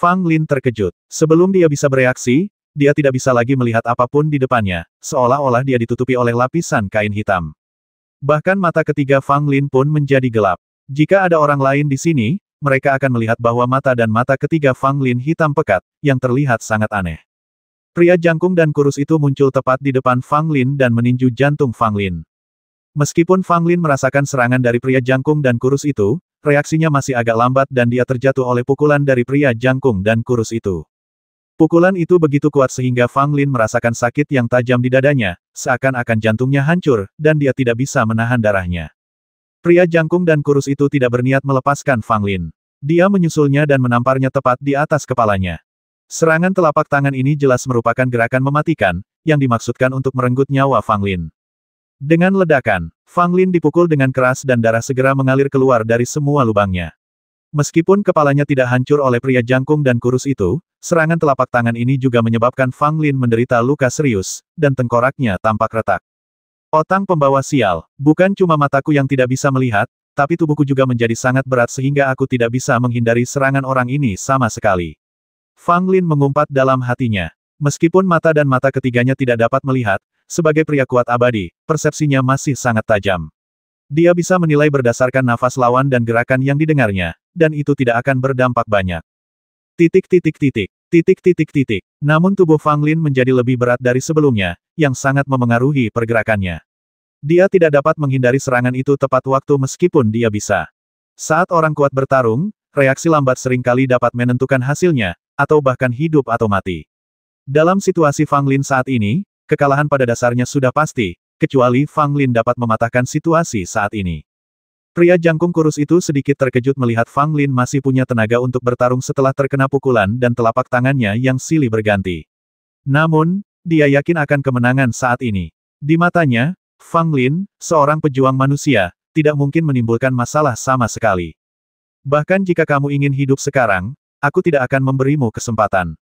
Fang Lin terkejut. Sebelum dia bisa bereaksi, dia tidak bisa lagi melihat apapun di depannya, seolah-olah dia ditutupi oleh lapisan kain hitam. Bahkan mata ketiga Fang Lin pun menjadi gelap. Jika ada orang lain di sini, mereka akan melihat bahwa mata dan mata ketiga Fang Lin hitam pekat, yang terlihat sangat aneh. Pria jangkung dan kurus itu muncul tepat di depan Fang Lin dan meninju jantung Fang Lin. Meskipun Fang Lin merasakan serangan dari pria jangkung dan kurus itu, reaksinya masih agak lambat dan dia terjatuh oleh pukulan dari pria jangkung dan kurus itu. Pukulan itu begitu kuat sehingga Fang Lin merasakan sakit yang tajam di dadanya, seakan-akan jantungnya hancur, dan dia tidak bisa menahan darahnya. Pria jangkung dan kurus itu tidak berniat melepaskan Fang Lin. Dia menyusulnya dan menamparnya tepat di atas kepalanya. Serangan telapak tangan ini jelas merupakan gerakan mematikan, yang dimaksudkan untuk merenggut nyawa Fang Lin. Dengan ledakan, Fang Lin dipukul dengan keras dan darah segera mengalir keluar dari semua lubangnya. Meskipun kepalanya tidak hancur oleh pria jangkung dan kurus itu, serangan telapak tangan ini juga menyebabkan Fang Lin menderita luka serius, dan tengkoraknya tampak retak. Otang pembawa sial, bukan cuma mataku yang tidak bisa melihat, tapi tubuhku juga menjadi sangat berat sehingga aku tidak bisa menghindari serangan orang ini sama sekali. Fang Lin mengumpat dalam hatinya. Meskipun mata dan mata ketiganya tidak dapat melihat, sebagai pria kuat abadi, persepsinya masih sangat tajam. Dia bisa menilai berdasarkan nafas lawan dan gerakan yang didengarnya, dan itu tidak akan berdampak banyak. Namun tubuh Fang Lin menjadi lebih berat dari sebelumnya, yang sangat memengaruhi pergerakannya. Dia tidak dapat menghindari serangan itu tepat waktu meskipun dia bisa. Saat orang kuat bertarung, reaksi lambat seringkali dapat menentukan hasilnya, atau bahkan hidup atau mati. Dalam situasi Fang Lin saat ini, kekalahan pada dasarnya sudah pasti, kecuali Fang Lin dapat mematahkan situasi saat ini. Pria jangkung kurus itu sedikit terkejut melihat Fang Lin masih punya tenaga untuk bertarung setelah terkena pukulan dan telapak tangannya yang silih berganti. Namun, dia yakin akan kemenangan saat ini. Di matanya, Fang Lin, seorang pejuang manusia, tidak mungkin menimbulkan masalah sama sekali. Bahkan jika kamu ingin hidup sekarang, aku tidak akan memberimu kesempatan.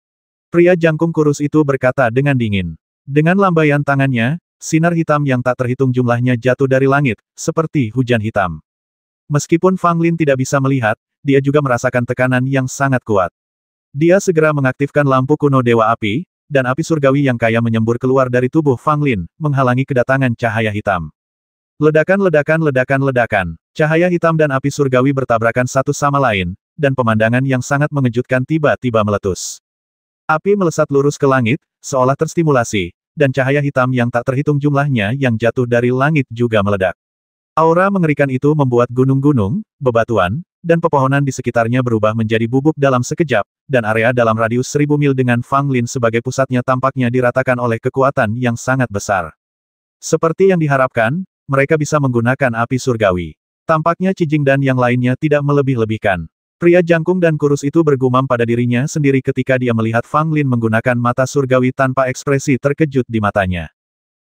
Pria jangkung kurus itu berkata dengan dingin. Dengan lambaian tangannya, sinar hitam yang tak terhitung jumlahnya jatuh dari langit, seperti hujan hitam. Meskipun Fang Lin tidak bisa melihat, dia juga merasakan tekanan yang sangat kuat. Dia segera mengaktifkan lampu kuno Dewa Api, dan api surgawi yang kaya menyembur keluar dari tubuh Fang Lin, menghalangi kedatangan cahaya hitam. Ledakan. Cahaya hitam dan api surgawi bertabrakan satu sama lain, dan pemandangan yang sangat mengejutkan tiba-tiba meletus. Api melesat lurus ke langit, seolah terstimulasi, dan cahaya hitam yang tak terhitung jumlahnya yang jatuh dari langit juga meledak. Aura mengerikan itu membuat gunung-gunung, bebatuan, dan pepohonan di sekitarnya berubah menjadi bubuk dalam sekejap, dan area dalam radius 1000 mil dengan Fang Lin sebagai pusatnya tampaknya diratakan oleh kekuatan yang sangat besar. Seperti yang diharapkan, mereka bisa menggunakan api surgawi. Tampaknya Cijing dan yang lainnya tidak melebih-lebihkan. Pria jangkung dan kurus itu bergumam pada dirinya sendiri ketika dia melihat Fang Lin menggunakan mata surgawi tanpa ekspresi terkejut di matanya.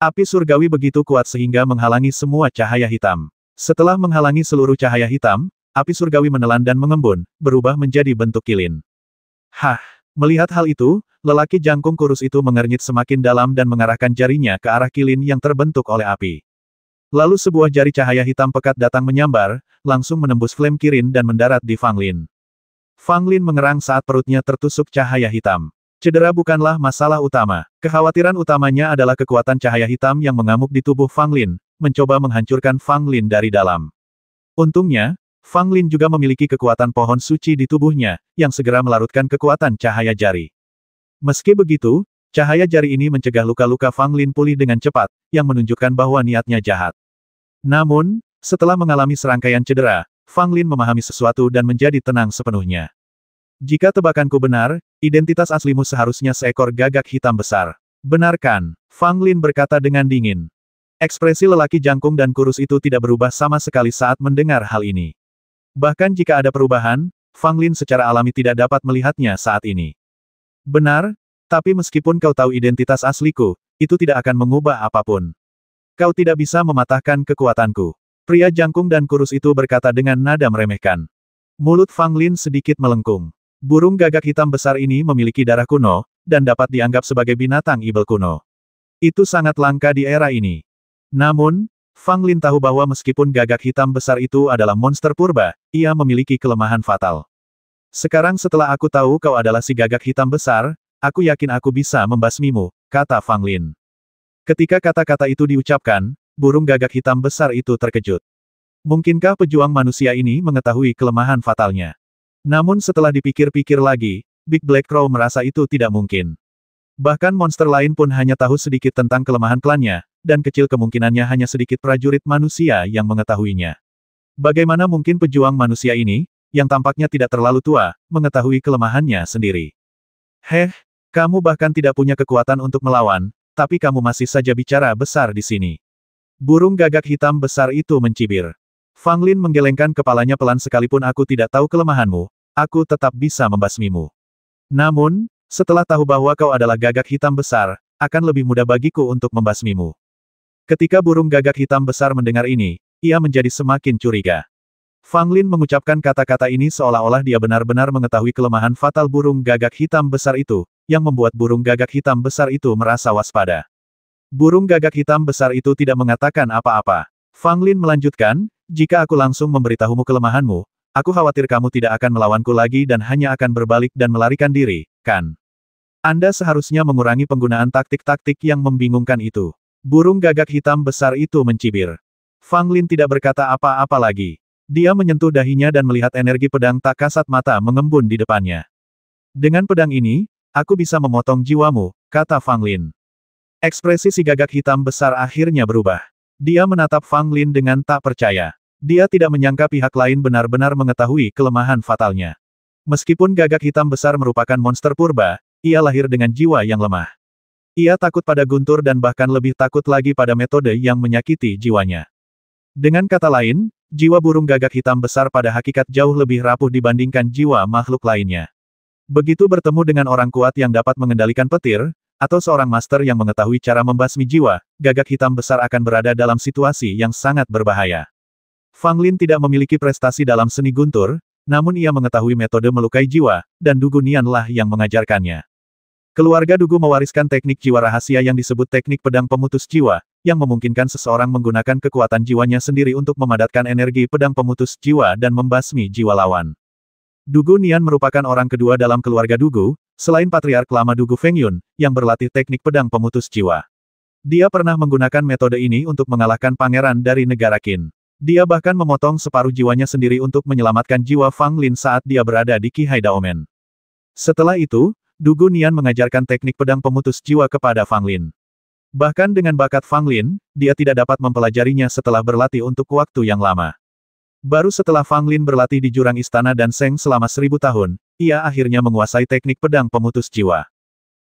Api surgawi begitu kuat sehingga menghalangi semua cahaya hitam. Setelah menghalangi seluruh cahaya hitam, api surgawi menelan dan mengembun, berubah menjadi bentuk kilin. Melihat hal itu, lelaki jangkung kurus itu mengernyit semakin dalam dan mengarahkan jarinya ke arah kilin yang terbentuk oleh api. Lalu sebuah jari cahaya hitam pekat datang menyambar, langsung menembus flame kirin dan mendarat di Fang Lin. Fang Lin mengerang saat perutnya tertusuk cahaya hitam. Cedera bukanlah masalah utama. Kekhawatiran utamanya adalah kekuatan cahaya hitam yang mengamuk di tubuh Fang Lin, mencoba menghancurkan Fang Lin dari dalam. Untungnya, Fang Lin juga memiliki kekuatan pohon suci di tubuhnya, yang segera melarutkan kekuatan cahaya jari. Meski begitu, cahaya jari ini mencegah luka-luka Fang Lin pulih dengan cepat, yang menunjukkan bahwa niatnya jahat. Namun, setelah mengalami serangkaian cedera, Fang Lin memahami sesuatu dan menjadi tenang sepenuhnya. Jika tebakanku benar, identitas aslimu seharusnya seekor gagak hitam besar. Benar kan? Fang Lin berkata dengan dingin. Ekspresi lelaki jangkung dan kurus itu tidak berubah sama sekali saat mendengar hal ini. Bahkan jika ada perubahan, Fang Lin secara alami tidak dapat melihatnya saat ini. Benar, tapi meskipun kau tahu identitas asliku, itu tidak akan mengubah apapun. Kau tidak bisa mematahkan kekuatanku. Pria jangkung dan kurus itu berkata dengan nada meremehkan. Mulut Fang Lin sedikit melengkung. Burung gagak hitam besar ini memiliki darah kuno, dan dapat dianggap sebagai binatang ibel kuno. Itu sangat langka di era ini. Namun, Fang Lin tahu bahwa meskipun gagak hitam besar itu adalah monster purba, ia memiliki kelemahan fatal. Sekarang setelah aku tahu kau adalah si gagak hitam besar, aku yakin aku bisa membasmimu, kata Fang Lin. Ketika kata-kata itu diucapkan, burung gagak hitam besar itu terkejut. Mungkinkah pejuang manusia ini mengetahui kelemahan fatalnya? Namun setelah dipikir-pikir lagi, Big Black Crow merasa itu tidak mungkin. Bahkan monster lain pun hanya tahu sedikit tentang kelemahan klannya, dan kecil kemungkinannya hanya sedikit prajurit manusia yang mengetahuinya. Bagaimana mungkin pejuang manusia ini, yang tampaknya tidak terlalu tua, mengetahui kelemahannya sendiri? Heh, kamu bahkan tidak punya kekuatan untuk melawan, tapi kamu masih saja bicara besar di sini. Burung gagak hitam besar itu mencibir. Fang Lin menggelengkan kepalanya pelan. Sekalipun aku tidak tahu kelemahanmu, aku tetap bisa membasmimu. Namun, setelah tahu bahwa kau adalah gagak hitam besar, akan lebih mudah bagiku untuk membasmimu. Ketika burung gagak hitam besar mendengar ini, ia menjadi semakin curiga. Fang Lin mengucapkan kata-kata ini seolah-olah dia benar-benar mengetahui kelemahan fatal burung gagak hitam besar itu, yang membuat burung gagak hitam besar itu merasa waspada. Burung gagak hitam besar itu tidak mengatakan apa-apa. Fang Lin melanjutkan, jika aku langsung memberitahumu kelemahanmu, aku khawatir kamu tidak akan melawanku lagi dan hanya akan berbalik dan melarikan diri, kan? Anda seharusnya mengurangi penggunaan taktik-taktik yang membingungkan itu. Burung gagak hitam besar itu mencibir. Fang Lin tidak berkata apa-apa lagi. Dia menyentuh dahinya dan melihat energi pedang tak kasat mata mengembun di depannya. Dengan pedang ini, aku bisa memotong jiwamu, kata Fang Lin. Ekspresi si gagak hitam besar akhirnya berubah. Dia menatap Fang Lin dengan tak percaya. Dia tidak menyangka pihak lain benar-benar mengetahui kelemahan fatalnya. Meskipun gagak hitam besar merupakan monster purba, ia lahir dengan jiwa yang lemah. Ia takut pada guntur dan bahkan lebih takut lagi pada metode yang menyakiti jiwanya. Dengan kata lain, jiwa burung gagak hitam besar pada hakikat jauh lebih rapuh dibandingkan jiwa makhluk lainnya. Begitu bertemu dengan orang kuat yang dapat mengendalikan petir, atau seorang master yang mengetahui cara membasmi jiwa, gagak hitam besar akan berada dalam situasi yang sangat berbahaya. Fang Lin tidak memiliki prestasi dalam seni guntur, namun ia mengetahui metode melukai jiwa, dan Dugu Nianlah yang mengajarkannya. Keluarga Dugu mewariskan teknik jiwa rahasia yang disebut teknik pedang pemutus jiwa, yang memungkinkan seseorang menggunakan kekuatan jiwanya sendiri untuk memadatkan energi pedang pemutus jiwa dan membasmi jiwa lawan. Dugu Nian merupakan orang kedua dalam keluarga Dugu, selain patriark lama Dugu Fengyun, yang berlatih teknik pedang pemutus jiwa. Dia pernah menggunakan metode ini untuk mengalahkan pangeran dari negara Qin. Dia bahkan memotong separuh jiwanya sendiri untuk menyelamatkan jiwa Fang Lin saat dia berada di Qihai Daomen. Setelah itu, Dugu Nian mengajarkan teknik pedang pemutus jiwa kepada Fang Lin. Bahkan dengan bakat Fang Lin, dia tidak dapat mempelajarinya setelah berlatih untuk waktu yang lama. Baru setelah Fang Lin berlatih di jurang istana dan Seng selama 1000 tahun, ia akhirnya menguasai teknik pedang pemutus jiwa.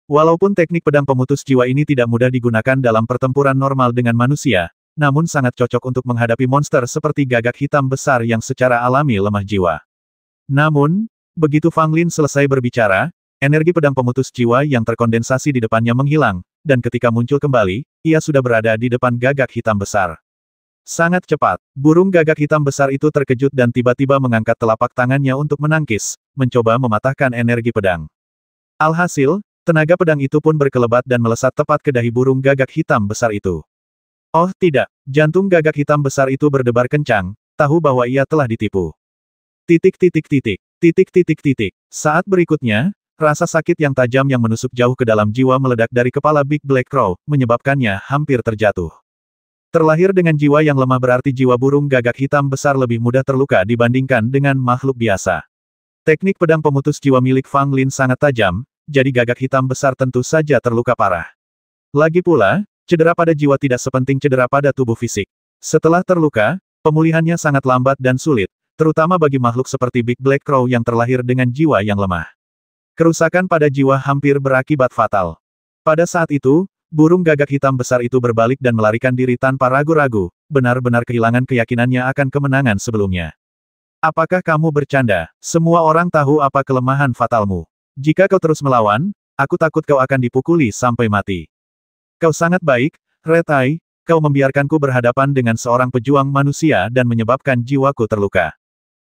Walaupun teknik pedang pemutus jiwa ini tidak mudah digunakan dalam pertempuran normal dengan manusia, namun sangat cocok untuk menghadapi monster seperti gagak hitam besar yang secara alami lemah jiwa. Namun, begitu Fang Lin selesai berbicara, energi pedang pemutus jiwa yang terkondensasi di depannya menghilang, dan ketika muncul kembali, ia sudah berada di depan gagak hitam besar. Sangat cepat, burung gagak hitam besar itu terkejut dan tiba-tiba mengangkat telapak tangannya untuk menangkis, mencoba mematahkan energi pedang. Alhasil, tenaga pedang itu pun berkelebat dan melesat tepat ke dahi burung gagak hitam besar itu. Oh tidak, jantung gagak hitam besar itu berdebar kencang, tahu bahwa ia telah ditipu. Saat berikutnya, rasa sakit yang tajam yang menusuk jauh ke dalam jiwa meledak dari kepala Big Black Crow, menyebabkannya hampir terjatuh. Terlahir dengan jiwa yang lemah berarti jiwa burung gagak hitam besar lebih mudah terluka dibandingkan dengan makhluk biasa. Teknik pedang pemutus jiwa milik Fang Lin sangat tajam, jadi gagak hitam besar tentu saja terluka parah. Lagi pula, cedera pada jiwa tidak sepenting cedera pada tubuh fisik. Setelah terluka, pemulihannya sangat lambat dan sulit, terutama bagi makhluk seperti Big Black Crow yang terlahir dengan jiwa yang lemah. Kerusakan pada jiwa hampir berakibat fatal. Pada saat itu, burung gagak hitam besar itu berbalik dan melarikan diri tanpa ragu-ragu, benar-benar kehilangan keyakinannya akan kemenangan sebelumnya. Apakah kamu bercanda? Semua orang tahu apa kelemahan fatalmu. Jika kau terus melawan, aku takut kau akan dipukuli sampai mati. Kau sangat baik, Red Eye, kau membiarkanku berhadapan dengan seorang pejuang manusia dan menyebabkan jiwaku terluka.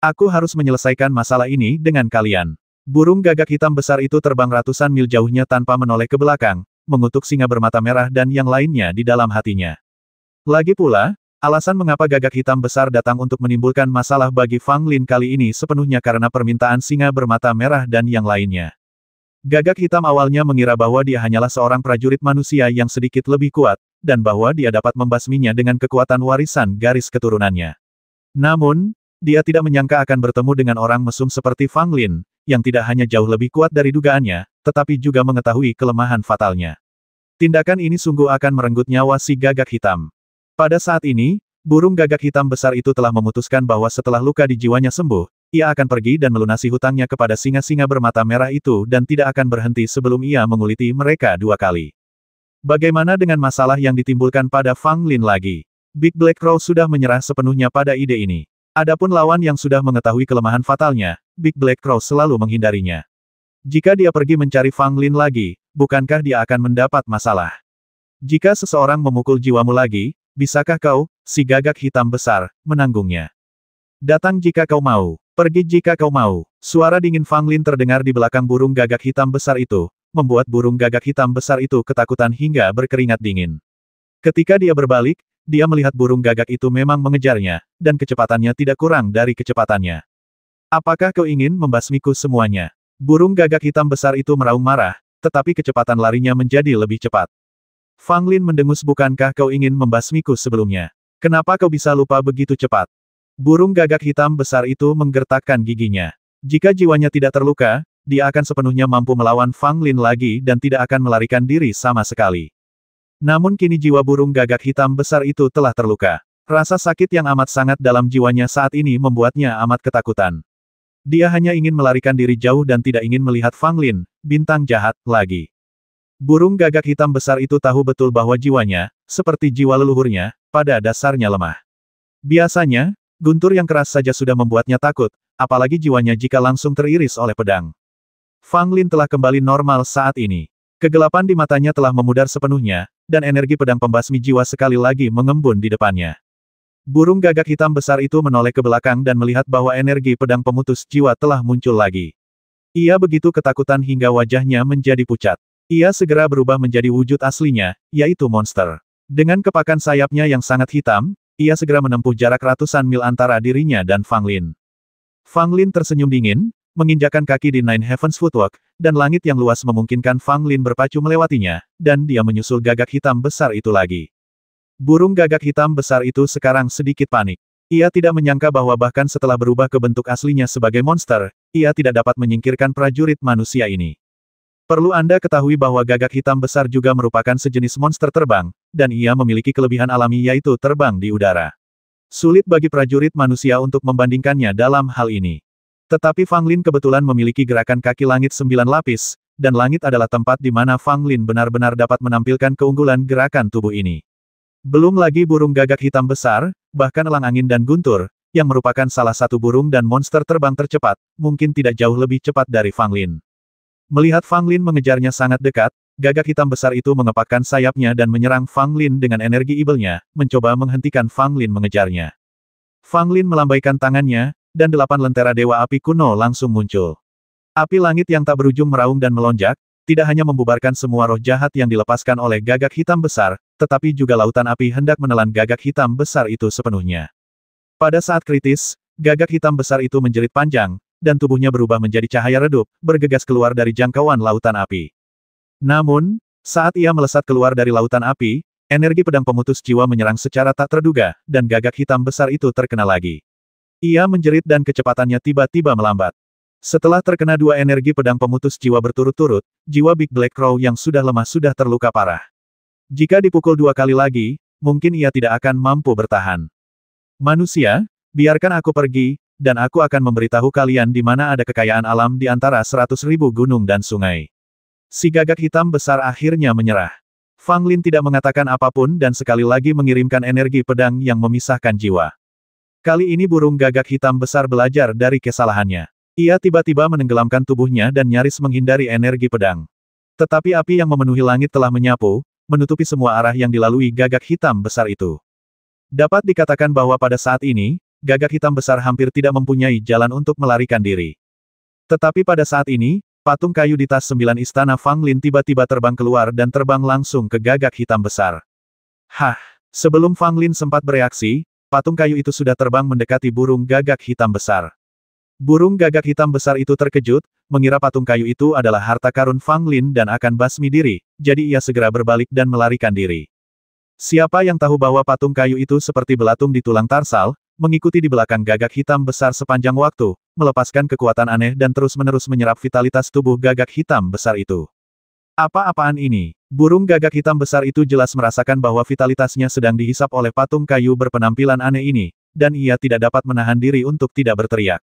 Aku harus menyelesaikan masalah ini dengan kalian. Burung gagak hitam besar itu terbang ratusan mil jauhnya tanpa menoleh ke belakang, mengutuk singa bermata merah dan yang lainnya di dalam hatinya. Lagi pula, Alasan mengapa gagak hitam besar datang untuk menimbulkan masalah bagi Fang Lin kali ini sepenuhnya karena permintaan singa bermata merah dan yang lainnya. Gagak hitam awalnya mengira bahwa dia hanyalah seorang prajurit manusia yang sedikit lebih kuat, dan bahwa dia dapat membasminya dengan kekuatan warisan garis keturunannya. Namun, dia tidak menyangka akan bertemu dengan orang mesum seperti Fang Lin, yang tidak hanya jauh lebih kuat dari dugaannya, tetapi juga mengetahui kelemahan fatalnya. Tindakan ini sungguh akan merenggut nyawa si gagak hitam. Pada saat ini, burung gagak hitam besar itu telah memutuskan bahwa setelah luka di jiwanya sembuh, ia akan pergi dan melunasi hutangnya kepada singa-singa bermata merah itu dan tidak akan berhenti sebelum ia menguliti mereka 2 kali. Bagaimana dengan masalah yang ditimbulkan pada Fang Lin lagi? Big Black Crow sudah menyerah sepenuhnya pada ide ini. Adapun lawan yang sudah mengetahui kelemahan fatalnya, Big Black Crow selalu menghindarinya. Jika dia pergi mencari Fang Lin lagi, bukankah dia akan mendapat masalah? Jika seseorang memukul jiwamu lagi, bisakah kau, si gagak hitam besar, menanggungnya? Datang jika kau mau, pergi jika kau mau. Suara dingin Fang Lin terdengar di belakang burung gagak hitam besar itu, membuat burung gagak hitam besar itu ketakutan hingga berkeringat dingin. Ketika dia berbalik, dia melihat burung gagak itu memang mengejarnya, dan kecepatannya tidak kurang dari kecepatannya. Apakah kau ingin membasmiku semuanya? Burung gagak hitam besar itu meraung marah, tetapi kecepatan larinya menjadi lebih cepat. Fang Lin mendengus, bukankah kau ingin membasmiku sebelumnya? Kenapa kau bisa lupa begitu cepat? Burung gagak hitam besar itu menggertakkan giginya. Jika jiwanya tidak terluka, dia akan sepenuhnya mampu melawan Fang Lin lagi dan tidak akan melarikan diri sama sekali. Namun kini jiwa burung gagak hitam besar itu telah terluka. Rasa sakit yang amat sangat dalam jiwanya saat ini membuatnya amat ketakutan. Dia hanya ingin melarikan diri jauh dan tidak ingin melihat Fang Lin, bintang jahat, lagi. Burung gagak hitam besar itu tahu betul bahwa jiwanya, seperti jiwa leluhurnya, pada dasarnya lemah. Biasanya, guntur yang keras saja sudah membuatnya takut, apalagi jiwanya jika langsung teriris oleh pedang. Fang Lin telah kembali normal saat ini. Kegelapan di matanya telah memudar sepenuhnya, dan energi pedang pembasmi jiwa sekali lagi mengembun di depannya. Burung gagak hitam besar itu menoleh ke belakang dan melihat bahwa energi pedang pemutus jiwa telah muncul lagi. Ia begitu ketakutan hingga wajahnya menjadi pucat. Ia segera berubah menjadi wujud aslinya, yaitu monster. Dengan kepakan sayapnya yang sangat hitam, ia segera menempuh jarak ratusan mil antara dirinya dan Fang Lin. Fang Lin tersenyum dingin, menginjakkan kaki di Nine Heavens Footwork, dan langit yang luas memungkinkan Fang Lin berpacu melewatinya, dan dia menyusul gagak hitam besar itu lagi. Burung gagak hitam besar itu sekarang sedikit panik. Ia tidak menyangka bahwa bahkan setelah berubah ke bentuk aslinya sebagai monster, ia tidak dapat menyingkirkan prajurit manusia ini. Perlu Anda ketahui bahwa gagak hitam besar juga merupakan sejenis monster terbang, dan ia memiliki kelebihan alami yaitu terbang di udara. Sulit bagi prajurit manusia untuk membandingkannya dalam hal ini. Tetapi Fang Lin kebetulan memiliki gerakan kaki langit 9 lapis, dan langit adalah tempat di mana Fang Lin benar-benar dapat menampilkan keunggulan gerakan tubuh ini. Belum lagi burung gagak hitam besar, bahkan elang angin dan guntur, yang merupakan salah satu burung dan monster terbang tercepat, mungkin tidak jauh lebih cepat dari Fang Lin. Melihat Fang Lin mengejarnya sangat dekat, gagak hitam besar itu mengepakkan sayapnya dan menyerang Fang Lin dengan energi ibelnya, mencoba menghentikan Fang Lin mengejarnya. Fang Lin melambaikan tangannya, dan 8 lentera dewa api kuno langsung muncul. Api langit yang tak berujung meraung dan melonjak, tidak hanya membubarkan semua roh jahat yang dilepaskan oleh gagak hitam besar, tetapi juga lautan api hendak menelan gagak hitam besar itu sepenuhnya. Pada saat kritis, gagak hitam besar itu menjerit panjang, dan tubuhnya berubah menjadi cahaya redup, bergegas keluar dari jangkauan lautan api. Namun, saat ia melesat keluar dari lautan api, energi pedang pemutus jiwa menyerang secara tak terduga, dan gagak hitam besar itu terkena lagi. Ia menjerit dan kecepatannya tiba-tiba melambat. Setelah terkena 2 energi pedang pemutus jiwa berturut-turut, jiwa Big Black Crow yang sudah lemah sudah terluka parah. Jika dipukul 2 kali lagi, mungkin ia tidak akan mampu bertahan. Manusia, biarkan aku pergi, dan aku akan memberitahu kalian di mana ada kekayaan alam di antara 100.000 gunung dan sungai. Si gagak hitam besar akhirnya menyerah. Fang Lin tidak mengatakan apapun dan sekali lagi mengirimkan energi pedang yang memisahkan jiwa. Kali ini burung gagak hitam besar belajar dari kesalahannya. Ia tiba-tiba menenggelamkan tubuhnya dan nyaris menghindari energi pedang. Tetapi api yang memenuhi langit telah menyapu, menutupi semua arah yang dilalui gagak hitam besar itu. Dapat dikatakan bahwa pada saat ini, gagak hitam besar hampir tidak mempunyai jalan untuk melarikan diri. Tetapi pada saat ini, patung kayu di tas 9 istana Fang Lin tiba-tiba terbang keluar dan terbang langsung ke gagak hitam besar. Hah! Sebelum Fang Lin sempat bereaksi, patung kayu itu sudah terbang mendekati burung gagak hitam besar. Burung gagak hitam besar itu terkejut, mengira patung kayu itu adalah harta karun Fang Lin dan akan basmi diri, jadi ia segera berbalik dan melarikan diri. Siapa yang tahu bahwa patung kayu itu seperti belatung di tulang tarsal, mengikuti di belakang gagak hitam besar sepanjang waktu, melepaskan kekuatan aneh dan terus-menerus menyerap vitalitas tubuh gagak hitam besar itu. Apa-apaan ini? Burung gagak hitam besar itu jelas merasakan bahwa vitalitasnya sedang dihisap oleh patung kayu berpenampilan aneh ini, dan ia tidak dapat menahan diri untuk tidak berteriak.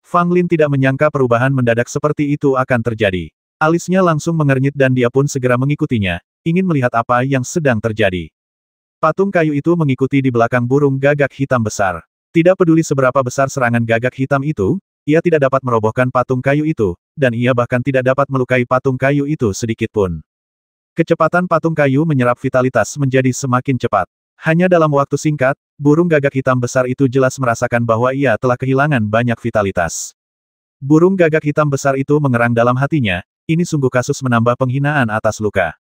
Fang Lin tidak menyangka perubahan mendadak seperti itu akan terjadi. Alisnya langsung mengernyit dan dia pun segera mengikutinya, ingin melihat apa yang sedang terjadi. Patung kayu itu mengikuti di belakang burung gagak hitam besar. Tidak peduli seberapa besar serangan gagak hitam itu, ia tidak dapat merobohkan patung kayu itu, dan ia bahkan tidak dapat melukai patung kayu itu sedikitpun. Kecepatan patung kayu menyerap vitalitas menjadi semakin cepat. Hanya dalam waktu singkat, burung gagak hitam besar itu jelas merasakan bahwa ia telah kehilangan banyak vitalitas. Burung gagak hitam besar itu mengerang dalam hatinya, ini sungguh kasus menambah penghinaan atas luka.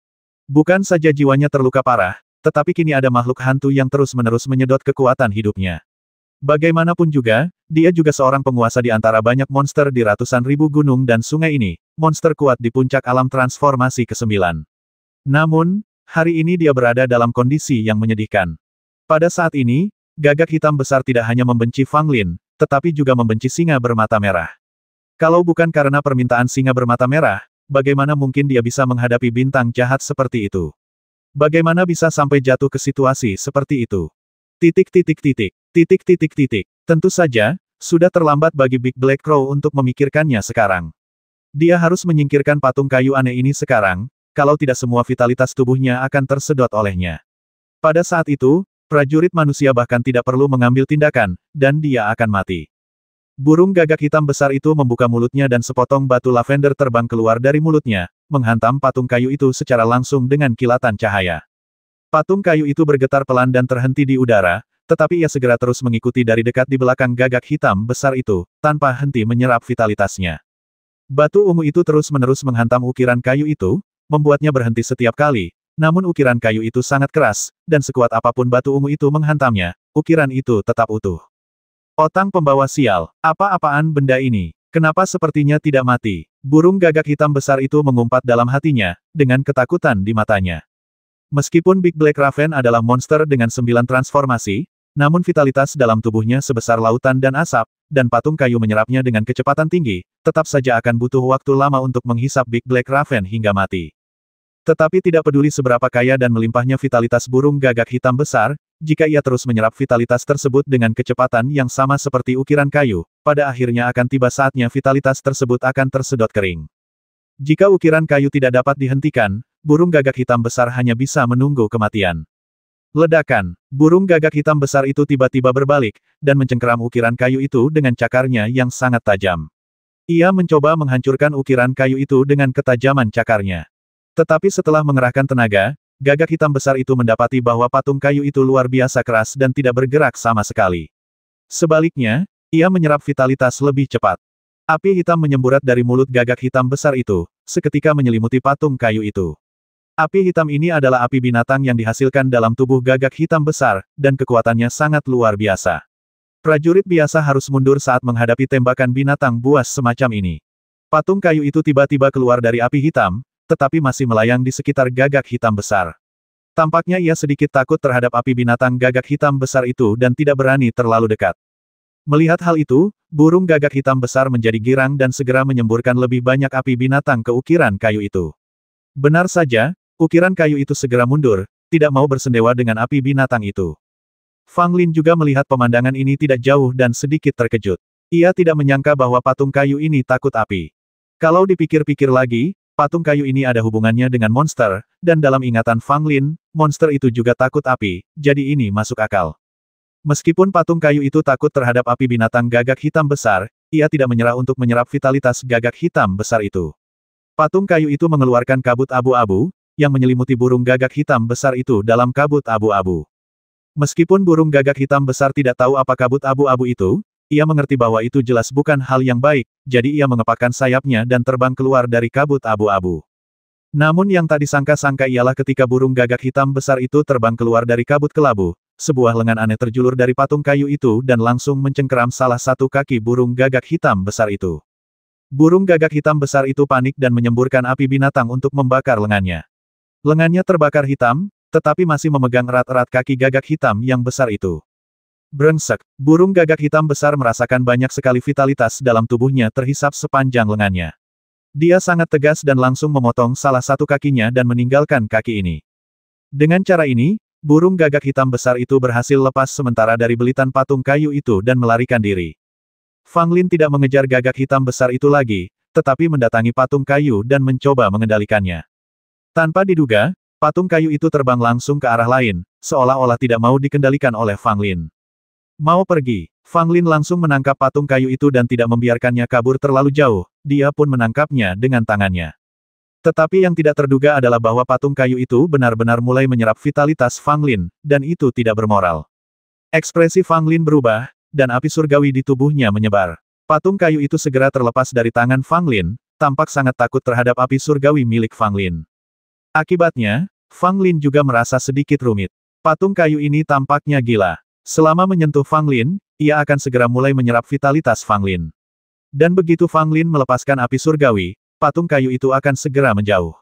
Bukan saja jiwanya terluka parah, tetapi kini ada makhluk hantu yang terus-menerus menyedot kekuatan hidupnya. Bagaimanapun juga, dia juga seorang penguasa di antara banyak monster di ratusan ribu gunung dan sungai ini, monster kuat di puncak alam transformasi ke-9. Namun, hari ini dia berada dalam kondisi yang menyedihkan. Pada saat ini, gagak hitam besar tidak hanya membenci Fang Lin, tetapi juga membenci singa bermata merah. Kalau bukan karena permintaan singa bermata merah, bagaimana mungkin dia bisa menghadapi bintang jahat seperti itu? Bagaimana bisa sampai jatuh ke situasi seperti itu? Tentu saja, sudah terlambat bagi Big Black Crow untuk memikirkannya sekarang. Dia harus menyingkirkan patung kayu aneh ini sekarang, kalau tidak semua vitalitas tubuhnya akan tersedot olehnya. Pada saat itu, prajurit manusia bahkan tidak perlu mengambil tindakan, dan dia akan mati. Burung gagak hitam besar itu membuka mulutnya dan sepotong batu lavender terbang keluar dari mulutnya, menghantam patung kayu itu secara langsung dengan kilatan cahaya. Patung kayu itu bergetar pelan dan terhenti di udara, tetapi ia segera terus mengikuti dari dekat di belakang gagak hitam besar itu, tanpa henti menyerap vitalitasnya. Batu ungu itu terus-menerus menghantam ukiran kayu itu, membuatnya berhenti setiap kali, namun ukiran kayu itu sangat keras, dan sekuat apapun batu ungu itu menghantamnya, ukiran itu tetap utuh. Otang pembawa sial, apa-apaan benda ini? Kenapa sepertinya tidak mati? Burung gagak hitam besar itu mengumpat dalam hatinya, dengan ketakutan di matanya. Meskipun Big Black Raven adalah monster dengan 9 transformasi, namun vitalitas dalam tubuhnya sebesar lautan dan asap, dan patung kayu menyerapnya dengan kecepatan tinggi, tetap saja akan butuh waktu lama untuk menghisap Big Black Raven hingga mati. Tetapi tidak peduli seberapa kaya dan melimpahnya vitalitas burung gagak hitam besar, jika ia terus menyerap vitalitas tersebut dengan kecepatan yang sama seperti ukiran kayu, pada akhirnya akan tiba saatnya vitalitas tersebut akan tersedot kering. Jika ukiran kayu tidak dapat dihentikan, burung gagak hitam besar hanya bisa menunggu kematian. Ledakan, burung gagak hitam besar itu tiba-tiba berbalik, dan mencengkeram ukiran kayu itu dengan cakarnya yang sangat tajam. Ia mencoba menghancurkan ukiran kayu itu dengan ketajaman cakarnya. Tetapi setelah mengerahkan tenaga, gagak hitam besar itu mendapati bahwa patung kayu itu luar biasa keras dan tidak bergerak sama sekali. Sebaliknya, ia menyerap vitalitas lebih cepat. Api hitam menyemburat dari mulut gagak hitam besar itu, seketika menyelimuti patung kayu itu. Api hitam ini adalah api binatang yang dihasilkan dalam tubuh gagak hitam besar, dan kekuatannya sangat luar biasa. Prajurit biasa harus mundur saat menghadapi tembakan binatang buas semacam ini. Patung kayu itu tiba-tiba keluar dari api hitam, tetapi masih melayang di sekitar gagak hitam besar. Tampaknya ia sedikit takut terhadap api binatang gagak hitam besar itu dan tidak berani terlalu dekat. Melihat hal itu, burung gagak hitam besar menjadi girang dan segera menyemburkan lebih banyak api binatang ke ukiran kayu itu. Benar saja, ukiran kayu itu segera mundur, tidak mau bersendewa dengan api binatang itu. Fang Lin juga melihat pemandangan ini tidak jauh dan sedikit terkejut. Ia tidak menyangka bahwa patung kayu ini takut api. Kalau dipikir-pikir lagi, patung kayu ini ada hubungannya dengan monster, dan dalam ingatan Fang Lin, monster itu juga takut api, jadi ini masuk akal. Meskipun patung kayu itu takut terhadap api binatang gagak hitam besar, ia tidak menyerah untuk menyerap vitalitas gagak hitam besar itu. Patung kayu itu mengeluarkan kabut abu-abu, yang menyelimuti burung gagak hitam besar itu dalam kabut abu-abu. Meskipun burung gagak hitam besar tidak tahu apa kabut abu-abu itu, ia mengerti bahwa itu jelas bukan hal yang baik, jadi ia mengepakkan sayapnya dan terbang keluar dari kabut abu-abu. Namun yang tak disangka-sangka ialah ketika burung gagak hitam besar itu terbang keluar dari kabut kelabu, sebuah lengan aneh terjulur dari patung kayu itu dan langsung mencengkeram salah satu kaki burung gagak hitam besar itu. Burung gagak hitam besar itu panik dan menyemburkan api binatang untuk membakar lengannya. Lengannya terbakar hitam, tetapi masih memegang erat-erat kaki gagak hitam yang besar itu. Brengsek, burung gagak hitam besar merasakan banyak sekali vitalitas dalam tubuhnya terhisap sepanjang lengannya. Dia sangat tegas dan langsung memotong salah satu kakinya dan meninggalkan kaki ini. Dengan cara ini, burung gagak hitam besar itu berhasil lepas sementara dari belitan patung kayu itu dan melarikan diri. Fang Lin tidak mengejar gagak hitam besar itu lagi, tetapi mendatangi patung kayu dan mencoba mengendalikannya. Tanpa diduga, patung kayu itu terbang langsung ke arah lain, seolah-olah tidak mau dikendalikan oleh Fang Lin. Mau pergi, Fang Lin langsung menangkap patung kayu itu dan tidak membiarkannya kabur terlalu jauh, dia pun menangkapnya dengan tangannya. Tetapi yang tidak terduga adalah bahwa patung kayu itu benar-benar mulai menyerap vitalitas Fang Lin, dan itu tidak bermoral. Ekspresi Fang Lin berubah, dan api surgawi di tubuhnya menyebar. Patung kayu itu segera terlepas dari tangan Fang Lin, tampak sangat takut terhadap api surgawi milik Fang Lin. Akibatnya, Fang Lin juga merasa sedikit rumit. Patung kayu ini tampaknya gila. Selama menyentuh Fang Lin, ia akan segera mulai menyerap vitalitas Fang Lin. Dan begitu Fang Lin melepaskan api surgawi, patung kayu itu akan segera menjauh.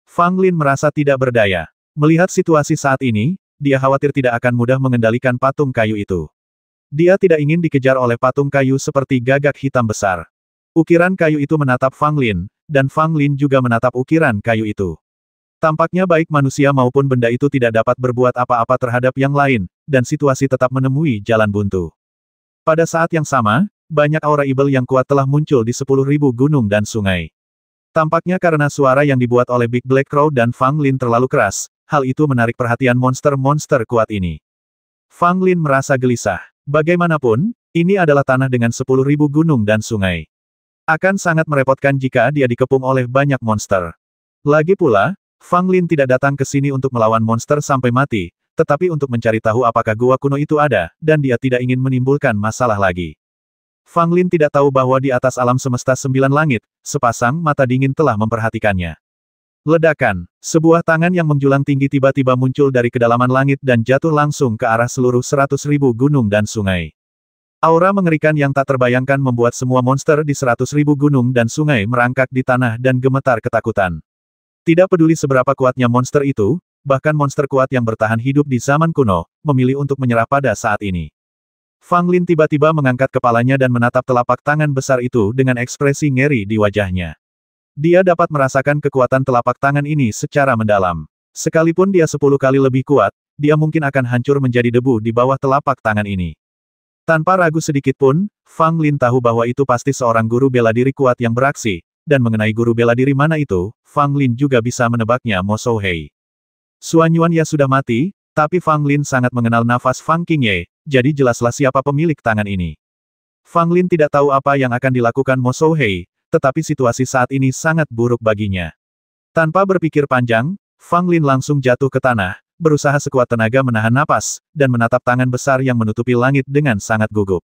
Fang Lin merasa tidak berdaya. Melihat situasi saat ini, dia khawatir tidak akan mudah mengendalikan patung kayu itu. Dia tidak ingin dikejar oleh patung kayu seperti gagak hitam besar. Ukiran kayu itu menatap Fang Lin, dan Fang Lin juga menatap ukiran kayu itu. Tampaknya baik manusia maupun benda itu tidak dapat berbuat apa-apa terhadap yang lain, dan situasi tetap menemui jalan buntu. Pada saat yang sama, banyak aura evil yang kuat telah muncul di 10.000 gunung dan sungai. Tampaknya karena suara yang dibuat oleh Big Black Crow dan Fang Lin terlalu keras, hal itu menarik perhatian monster-monster kuat ini. Fang Lin merasa gelisah. Bagaimanapun, ini adalah tanah dengan 10.000 gunung dan sungai. Akan sangat merepotkan jika dia dikepung oleh banyak monster. Lagi pula, Fang Lin tidak datang ke sini untuk melawan monster sampai mati, tetapi untuk mencari tahu apakah gua kuno itu ada, dan dia tidak ingin menimbulkan masalah lagi. Fang Lin tidak tahu bahwa di atas alam semesta 9 langit, sepasang mata dingin telah memperhatikannya. Ledakan, sebuah tangan yang menjulang tinggi tiba-tiba muncul dari kedalaman langit dan jatuh langsung ke arah seluruh 100.000 gunung dan sungai. Aura mengerikan yang tak terbayangkan membuat semua monster di 100.000 gunung dan sungai merangkak di tanah dan gemetar ketakutan. Tidak peduli seberapa kuatnya monster itu, bahkan monster kuat yang bertahan hidup di zaman kuno, memilih untuk menyerah pada saat ini. Fang Lin tiba-tiba mengangkat kepalanya dan menatap telapak tangan besar itu dengan ekspresi ngeri di wajahnya. Dia dapat merasakan kekuatan telapak tangan ini secara mendalam. Sekalipun dia 10 kali lebih kuat, dia mungkin akan hancur menjadi debu di bawah telapak tangan ini. Tanpa ragu sedikit pun, Fang Lin tahu bahwa itu pasti seorang guru bela diri kuat yang beraksi. Dan mengenai guru bela diri mana itu, Fang Lin juga bisa menebaknya Mo Shou Hei. Xuan Yuan ya sudah mati, tapi Fang Lin sangat mengenal nafas Fang Qingye, jadi jelaslah siapa pemilik tangan ini. Fang Lin tidak tahu apa yang akan dilakukan Mo Shou Hei, tetapi situasi saat ini sangat buruk baginya. Tanpa berpikir panjang, Fang Lin langsung jatuh ke tanah, berusaha sekuat tenaga menahan napas, dan menatap tangan besar yang menutupi langit dengan sangat gugup.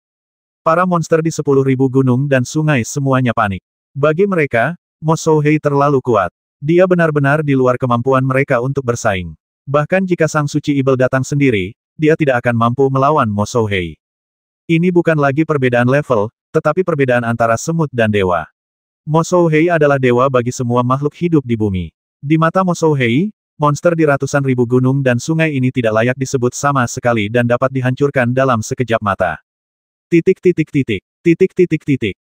Para monster di 10.000 gunung dan sungai semuanya panik. Bagi mereka, Mo Shou Hei terlalu kuat. Dia benar-benar di luar kemampuan mereka untuk bersaing. Bahkan jika Sang Suci Ibel datang sendiri, dia tidak akan mampu melawan Mo Shou Hei. Ini bukan lagi perbedaan level, tetapi perbedaan antara semut dan dewa. Mo Shou Hei adalah dewa bagi semua makhluk hidup di bumi. Di mata Mo Shou Hei, monster di ratusan ribu gunung dan sungai ini tidak layak disebut sama sekali dan dapat dihancurkan dalam sekejap mata. Titik.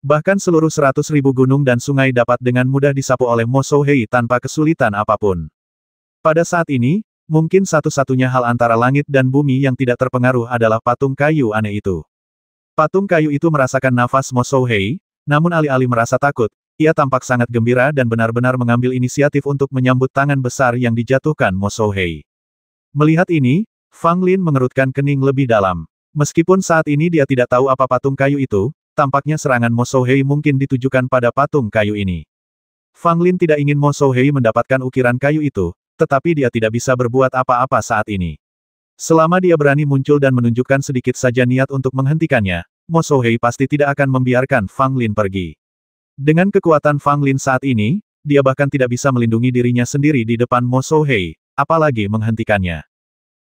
Bahkan seluruh 100.000 gunung dan sungai dapat dengan mudah disapu oleh Mo Shou Hei tanpa kesulitan apapun. Pada saat ini, mungkin satu-satunya hal antara langit dan bumi yang tidak terpengaruh adalah patung kayu aneh itu. Patung kayu itu merasakan nafas Mo Shou Hei, namun alih-alih merasa takut, ia tampak sangat gembira dan benar-benar mengambil inisiatif untuk menyambut tangan besar yang dijatuhkan Mo Shou Hei. Melihat ini, Fang Lin mengerutkan kening lebih dalam. Meskipun saat ini dia tidak tahu apa patung kayu itu, tampaknya serangan Mo Shou Hei mungkin ditujukan pada patung kayu ini. Fang Lin tidak ingin Mo Shou Hei mendapatkan ukiran kayu itu, tetapi dia tidak bisa berbuat apa-apa saat ini. Selama dia berani muncul dan menunjukkan sedikit saja niat untuk menghentikannya, Mo Shou Hei pasti tidak akan membiarkan Fang Lin pergi. Dengan kekuatan Fang Lin saat ini, dia bahkan tidak bisa melindungi dirinya sendiri di depan Mo Souhei, apalagi menghentikannya.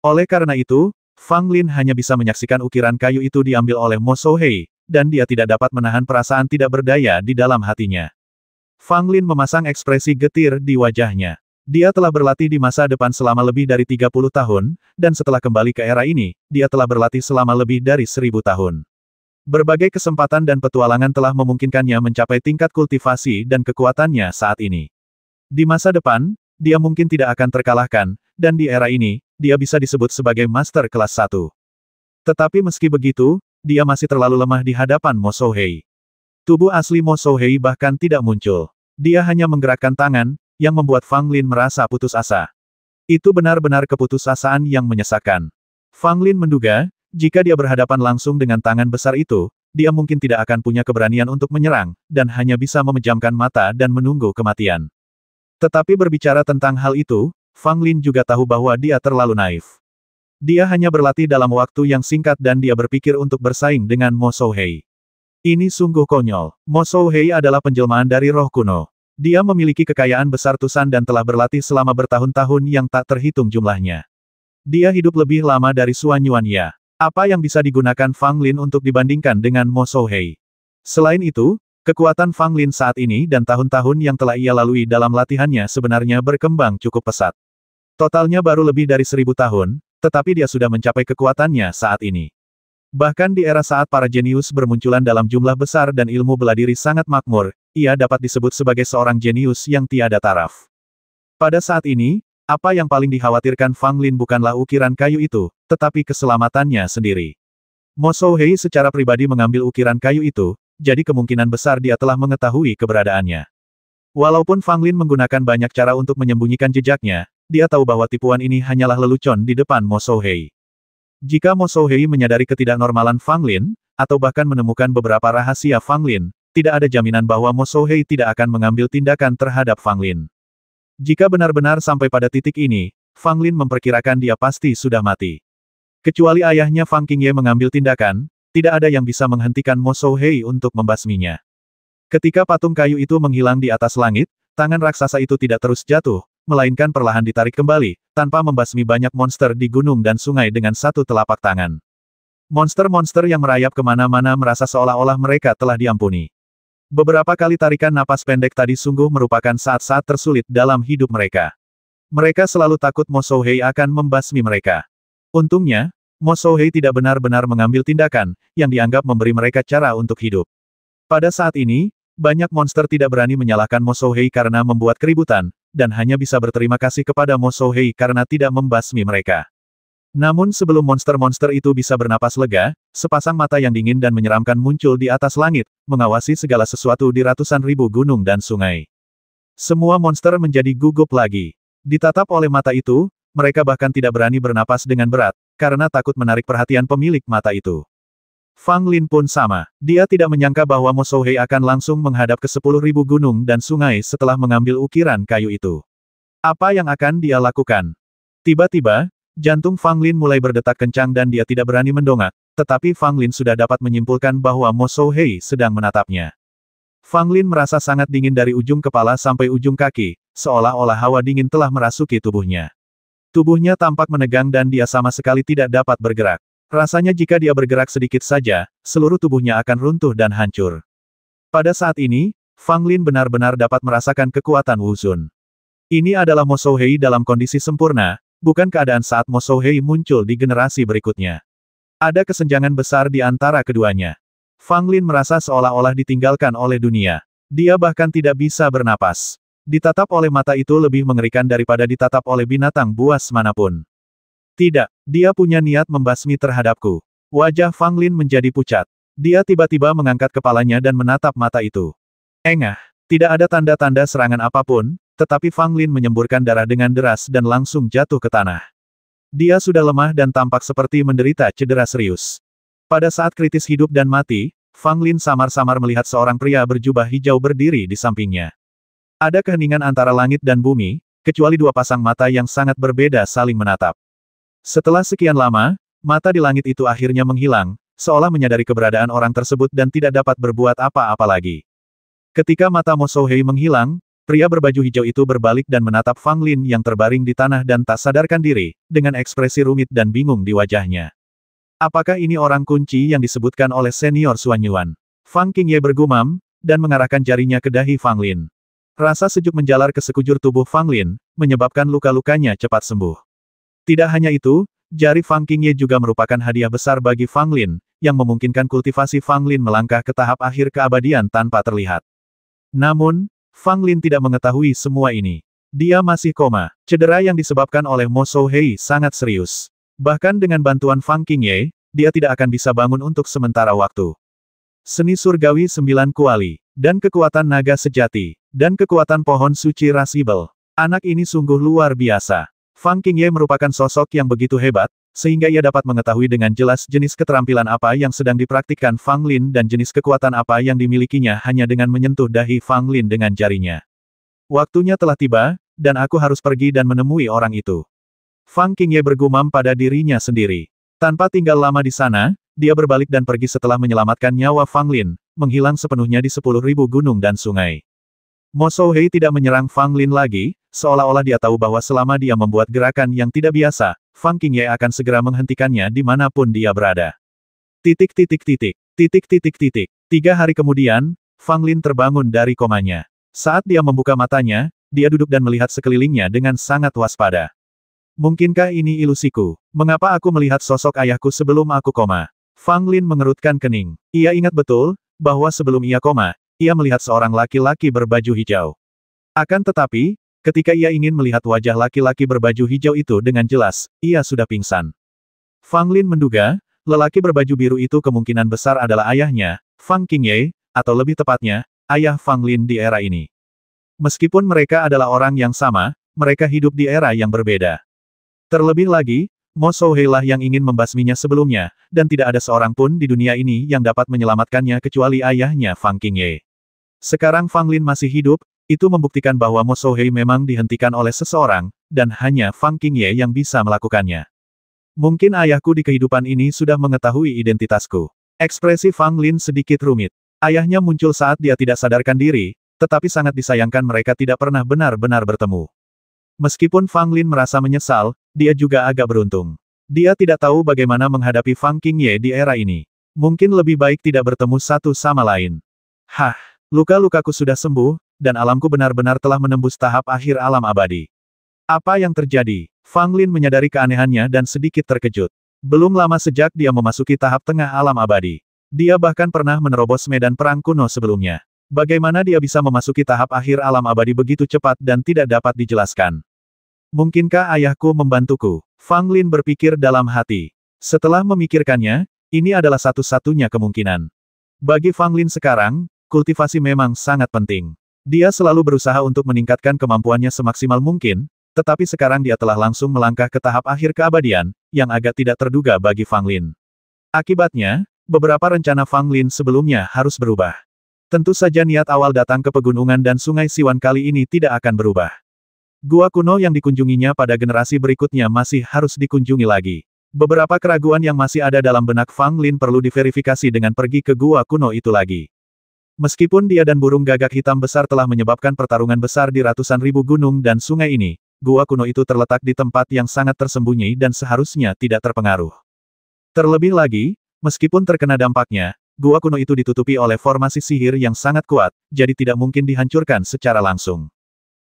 Oleh karena itu, Fang Lin hanya bisa menyaksikan ukiran kayu itu diambil oleh Mo Souhei, dan dia tidak dapat menahan perasaan tidak berdaya di dalam hatinya. Fang Lin memasang ekspresi getir di wajahnya. Dia telah berlatih di masa depan selama lebih dari 30 tahun, dan setelah kembali ke era ini, dia telah berlatih selama lebih dari 1000 tahun. Berbagai kesempatan dan petualangan telah memungkinkannya mencapai tingkat kultivasi dan kekuatannya saat ini. Di masa depan, dia mungkin tidak akan terkalahkan, dan di era ini, dia bisa disebut sebagai Master kelas 1. Tetapi meski begitu, dia masih terlalu lemah di hadapan Mo Souhei. Tubuh asli Mo Souhei bahkan tidak muncul. Dia hanya menggerakkan tangan, yang membuat Fang Lin merasa putus asa. Itu benar-benar keputusasaan yang menyesakan. Fang Lin menduga, jika dia berhadapan langsung dengan tangan besar itu, dia mungkin tidak akan punya keberanian untuk menyerang, dan hanya bisa memejamkan mata dan menunggu kematian. Tetapi berbicara tentang hal itu, Fang Lin juga tahu bahwa dia terlalu naif. Dia hanya berlatih dalam waktu yang singkat dan dia berpikir untuk bersaing dengan Mo Souhei. Ini sungguh konyol. Mo Souhei adalah penjelmaan dari roh kuno. Dia memiliki kekayaan besar Tusan dan telah berlatih selama bertahun-tahun yang tak terhitung jumlahnya. Dia hidup lebih lama dari Suan Yuanya. Apa yang bisa digunakan Fang Lin untuk dibandingkan dengan Mo Souhei? Selain itu, kekuatan Fang Lin saat ini dan tahun-tahun yang telah ia lalui dalam latihannya sebenarnya berkembang cukup pesat. Totalnya baru lebih dari 1000 tahun, tetapi dia sudah mencapai kekuatannya saat ini. Bahkan di era saat para jenius bermunculan dalam jumlah besar dan ilmu bela diri sangat makmur, ia dapat disebut sebagai seorang jenius yang tiada taraf. Pada saat ini, apa yang paling dikhawatirkan Fang Lin bukanlah ukiran kayu itu, tetapi keselamatannya sendiri. Mo Souhei secara pribadi mengambil ukiran kayu itu, jadi kemungkinan besar dia telah mengetahui keberadaannya. Walaupun Fang Lin menggunakan banyak cara untuk menyembunyikan jejaknya, dia tahu bahwa tipuan ini hanyalah lelucon di depan Mo Souhei. Jika Mo Souhei menyadari ketidaknormalan Fang Lin, atau bahkan menemukan beberapa rahasia Fang Lin, tidak ada jaminan bahwa Mo Souhei tidak akan mengambil tindakan terhadap Fang Lin. Jika benar-benar sampai pada titik ini, Fang Lin memperkirakan dia pasti sudah mati. Kecuali ayahnya Fang Qingye mengambil tindakan, tidak ada yang bisa menghentikan Mo Souhei untuk membasminya. Ketika patung kayu itu menghilang di atas langit, tangan raksasa itu tidak terus jatuh, melainkan perlahan ditarik kembali, tanpa membasmi banyak monster di gunung dan sungai dengan satu telapak tangan. Monster-monster yang merayap kemana-mana merasa seolah-olah mereka telah diampuni. Beberapa kali tarikan napas pendek tadi sungguh merupakan saat-saat tersulit dalam hidup mereka. Mereka selalu takut Mo Souhei akan membasmi mereka. Untungnya, Mo Souhei tidak benar-benar mengambil tindakan, yang dianggap memberi mereka cara untuk hidup. Pada saat ini, banyak monster tidak berani menyalahkan Mo Souhei karena membuat keributan, dan hanya bisa berterima kasih kepada Mo Souhei karena tidak membasmi mereka. Namun sebelum monster-monster itu bisa bernapas lega, sepasang mata yang dingin dan menyeramkan muncul di atas langit, mengawasi segala sesuatu di ratusan ribu gunung dan sungai. Semua monster menjadi gugup lagi. Ditatap oleh mata itu, mereka bahkan tidak berani bernapas dengan berat, karena takut menarik perhatian pemilik mata itu. Fang Lin pun sama. Dia tidak menyangka bahwa Mo Souhei akan langsung menghadap ke 10.000 gunung dan sungai setelah mengambil ukiran kayu itu. Apa yang akan dia lakukan? Tiba-tiba, jantung Fang Lin mulai berdetak kencang dan dia tidak berani mendongak, tetapi Fang Lin sudah dapat menyimpulkan bahwa Mo Souhei sedang menatapnya. Fang Lin merasa sangat dingin dari ujung kepala sampai ujung kaki, seolah-olah hawa dingin telah merasuki tubuhnya. Tubuhnya tampak menegang dan dia sama sekali tidak dapat bergerak. Rasanya jika dia bergerak sedikit saja, seluruh tubuhnya akan runtuh dan hancur. Pada saat ini, Fang Lin benar-benar dapat merasakan kekuatan Wu Xun. Ini adalah Mo Souhei dalam kondisi sempurna, bukan keadaan saat Mo Souhei muncul di generasi berikutnya. Ada kesenjangan besar di antara keduanya. Fang Lin merasa seolah-olah ditinggalkan oleh dunia. Dia bahkan tidak bisa bernapas. Ditatap oleh mata itu lebih mengerikan daripada ditatap oleh binatang buas manapun. Tidak, dia punya niat membasmi terhadapku. Wajah Fang Lin menjadi pucat. Dia tiba-tiba mengangkat kepalanya dan menatap mata itu. Engah, tidak ada tanda-tanda serangan apapun, tetapi Fang Lin menyemburkan darah dengan deras dan langsung jatuh ke tanah. Dia sudah lemah dan tampak seperti menderita cedera serius. Pada saat kritis hidup dan mati, Fang Lin samar-samar melihat seorang pria berjubah hijau berdiri di sampingnya. Ada keheningan antara langit dan bumi, kecuali dua pasang mata yang sangat berbeda saling menatap. Setelah sekian lama, mata di langit itu akhirnya menghilang, seolah menyadari keberadaan orang tersebut dan tidak dapat berbuat apa-apa lagi. Ketika mata Mo Souhei menghilang, Pria berbaju hijau itu berbalik dan menatap Fang Lin yang terbaring di tanah dan tak sadarkan diri, dengan ekspresi rumit dan bingung di wajahnya. Apakah ini orang kunci yang disebutkan oleh senior Xuan Yuan? Fang Qingye bergumam, dan mengarahkan jarinya ke dahi Fang Lin. Rasa sejuk menjalar ke sekujur tubuh Fang Lin, menyebabkan luka-lukanya cepat sembuh. Tidak hanya itu, jari Fang Qingye juga merupakan hadiah besar bagi Fang Lin, yang memungkinkan kultivasi Fang Lin melangkah ke tahap akhir keabadian tanpa terlihat. Namun, Fang Lin tidak mengetahui semua ini. Dia masih koma. Cedera yang disebabkan oleh Mo Shouhei sangat serius. Bahkan dengan bantuan Fang Qingye, dia tidak akan bisa bangun untuk sementara waktu. Seni surgawi 9 kuali, dan kekuatan naga sejati, dan kekuatan pohon suci Rasibel. Anak ini sungguh luar biasa. Fang Qingye merupakan sosok yang begitu hebat, sehingga ia dapat mengetahui dengan jelas jenis keterampilan apa yang sedang dipraktikkan Fang Lin dan jenis kekuatan apa yang dimilikinya hanya dengan menyentuh dahi Fang Lin dengan jarinya. Waktunya telah tiba, dan aku harus pergi dan menemui orang itu. Fang Qingye bergumam pada dirinya sendiri. Tanpa tinggal lama di sana, dia berbalik dan pergi setelah menyelamatkan nyawa Fang Lin, menghilang sepenuhnya di 10.000 gunung dan sungai. Mo Shouhei tidak menyerang Fang Lin lagi, seolah-olah dia tahu bahwa selama dia membuat gerakan yang tidak biasa, Fang Qingye akan segera menghentikannya dimanapun dia berada. 3 hari kemudian, Fang Lin terbangun dari komanya. Saat dia membuka matanya, dia duduk dan melihat sekelilingnya dengan sangat waspada. Mungkinkah ini ilusiku? Mengapa aku melihat sosok ayahku sebelum aku koma? Fang Lin mengerutkan kening. Ia ingat betul, bahwa sebelum ia koma, ia melihat seorang laki-laki berbaju hijau. Akan tetapi, ketika ia ingin melihat wajah laki-laki berbaju hijau itu dengan jelas, ia sudah pingsan. Fang Lin menduga, lelaki berbaju biru itu kemungkinan besar adalah ayahnya, Fang Qingye, atau lebih tepatnya, ayah Fang Lin di era ini. Meskipun mereka adalah orang yang sama, mereka hidup di era yang berbeda. Terlebih lagi, Mo Shouhei lah yang ingin membasminya sebelumnya, dan tidak ada seorang pun di dunia ini yang dapat menyelamatkannya kecuali ayahnya Fang Qingye. Sekarang Fang Lin masih hidup, itu membuktikan bahwa Mo Shouhei memang dihentikan oleh seseorang, dan hanya Fang Qingye yang bisa melakukannya. Mungkin ayahku di kehidupan ini sudah mengetahui identitasku. Ekspresi Fang Lin sedikit rumit. Ayahnya muncul saat dia tidak sadarkan diri, tetapi sangat disayangkan mereka tidak pernah benar-benar bertemu. Meskipun Fang Lin merasa menyesal, dia juga agak beruntung. Dia tidak tahu bagaimana menghadapi Fang Qingye di era ini. Mungkin lebih baik tidak bertemu satu sama lain. Hah, luka-lukaku sudah sembuh, dan alamku benar-benar telah menembus tahap akhir alam abadi. Apa yang terjadi? Fang Lin menyadari keanehannya dan sedikit terkejut. Belum lama sejak dia memasuki tahap tengah alam abadi. Dia bahkan pernah menerobos medan perang kuno sebelumnya. Bagaimana dia bisa memasuki tahap akhir alam abadi begitu cepat dan tidak dapat dijelaskan? Mungkinkah ayahku membantuku? Fang Lin berpikir dalam hati. Setelah memikirkannya, ini adalah satu-satunya kemungkinan. Bagi Fang Lin sekarang, kultivasi memang sangat penting. Dia selalu berusaha untuk meningkatkan kemampuannya semaksimal mungkin, tetapi sekarang dia telah langsung melangkah ke tahap akhir keabadian, yang agak tidak terduga bagi Fang Lin. Akibatnya, beberapa rencana Fang Lin sebelumnya harus berubah. Tentu saja niat awal datang ke pegunungan dan sungai Siwan kali ini tidak akan berubah. Gua kuno yang dikunjunginya pada generasi berikutnya masih harus dikunjungi lagi. Beberapa keraguan yang masih ada dalam benak Fang Lin perlu diverifikasi dengan pergi ke gua kuno itu lagi. Meskipun dia dan burung gagak hitam besar telah menyebabkan pertarungan besar di ratusan ribu gunung dan sungai ini, gua kuno itu terletak di tempat yang sangat tersembunyi dan seharusnya tidak terpengaruh. Terlebih lagi, meskipun terkena dampaknya, gua kuno itu ditutupi oleh formasi sihir yang sangat kuat, jadi tidak mungkin dihancurkan secara langsung.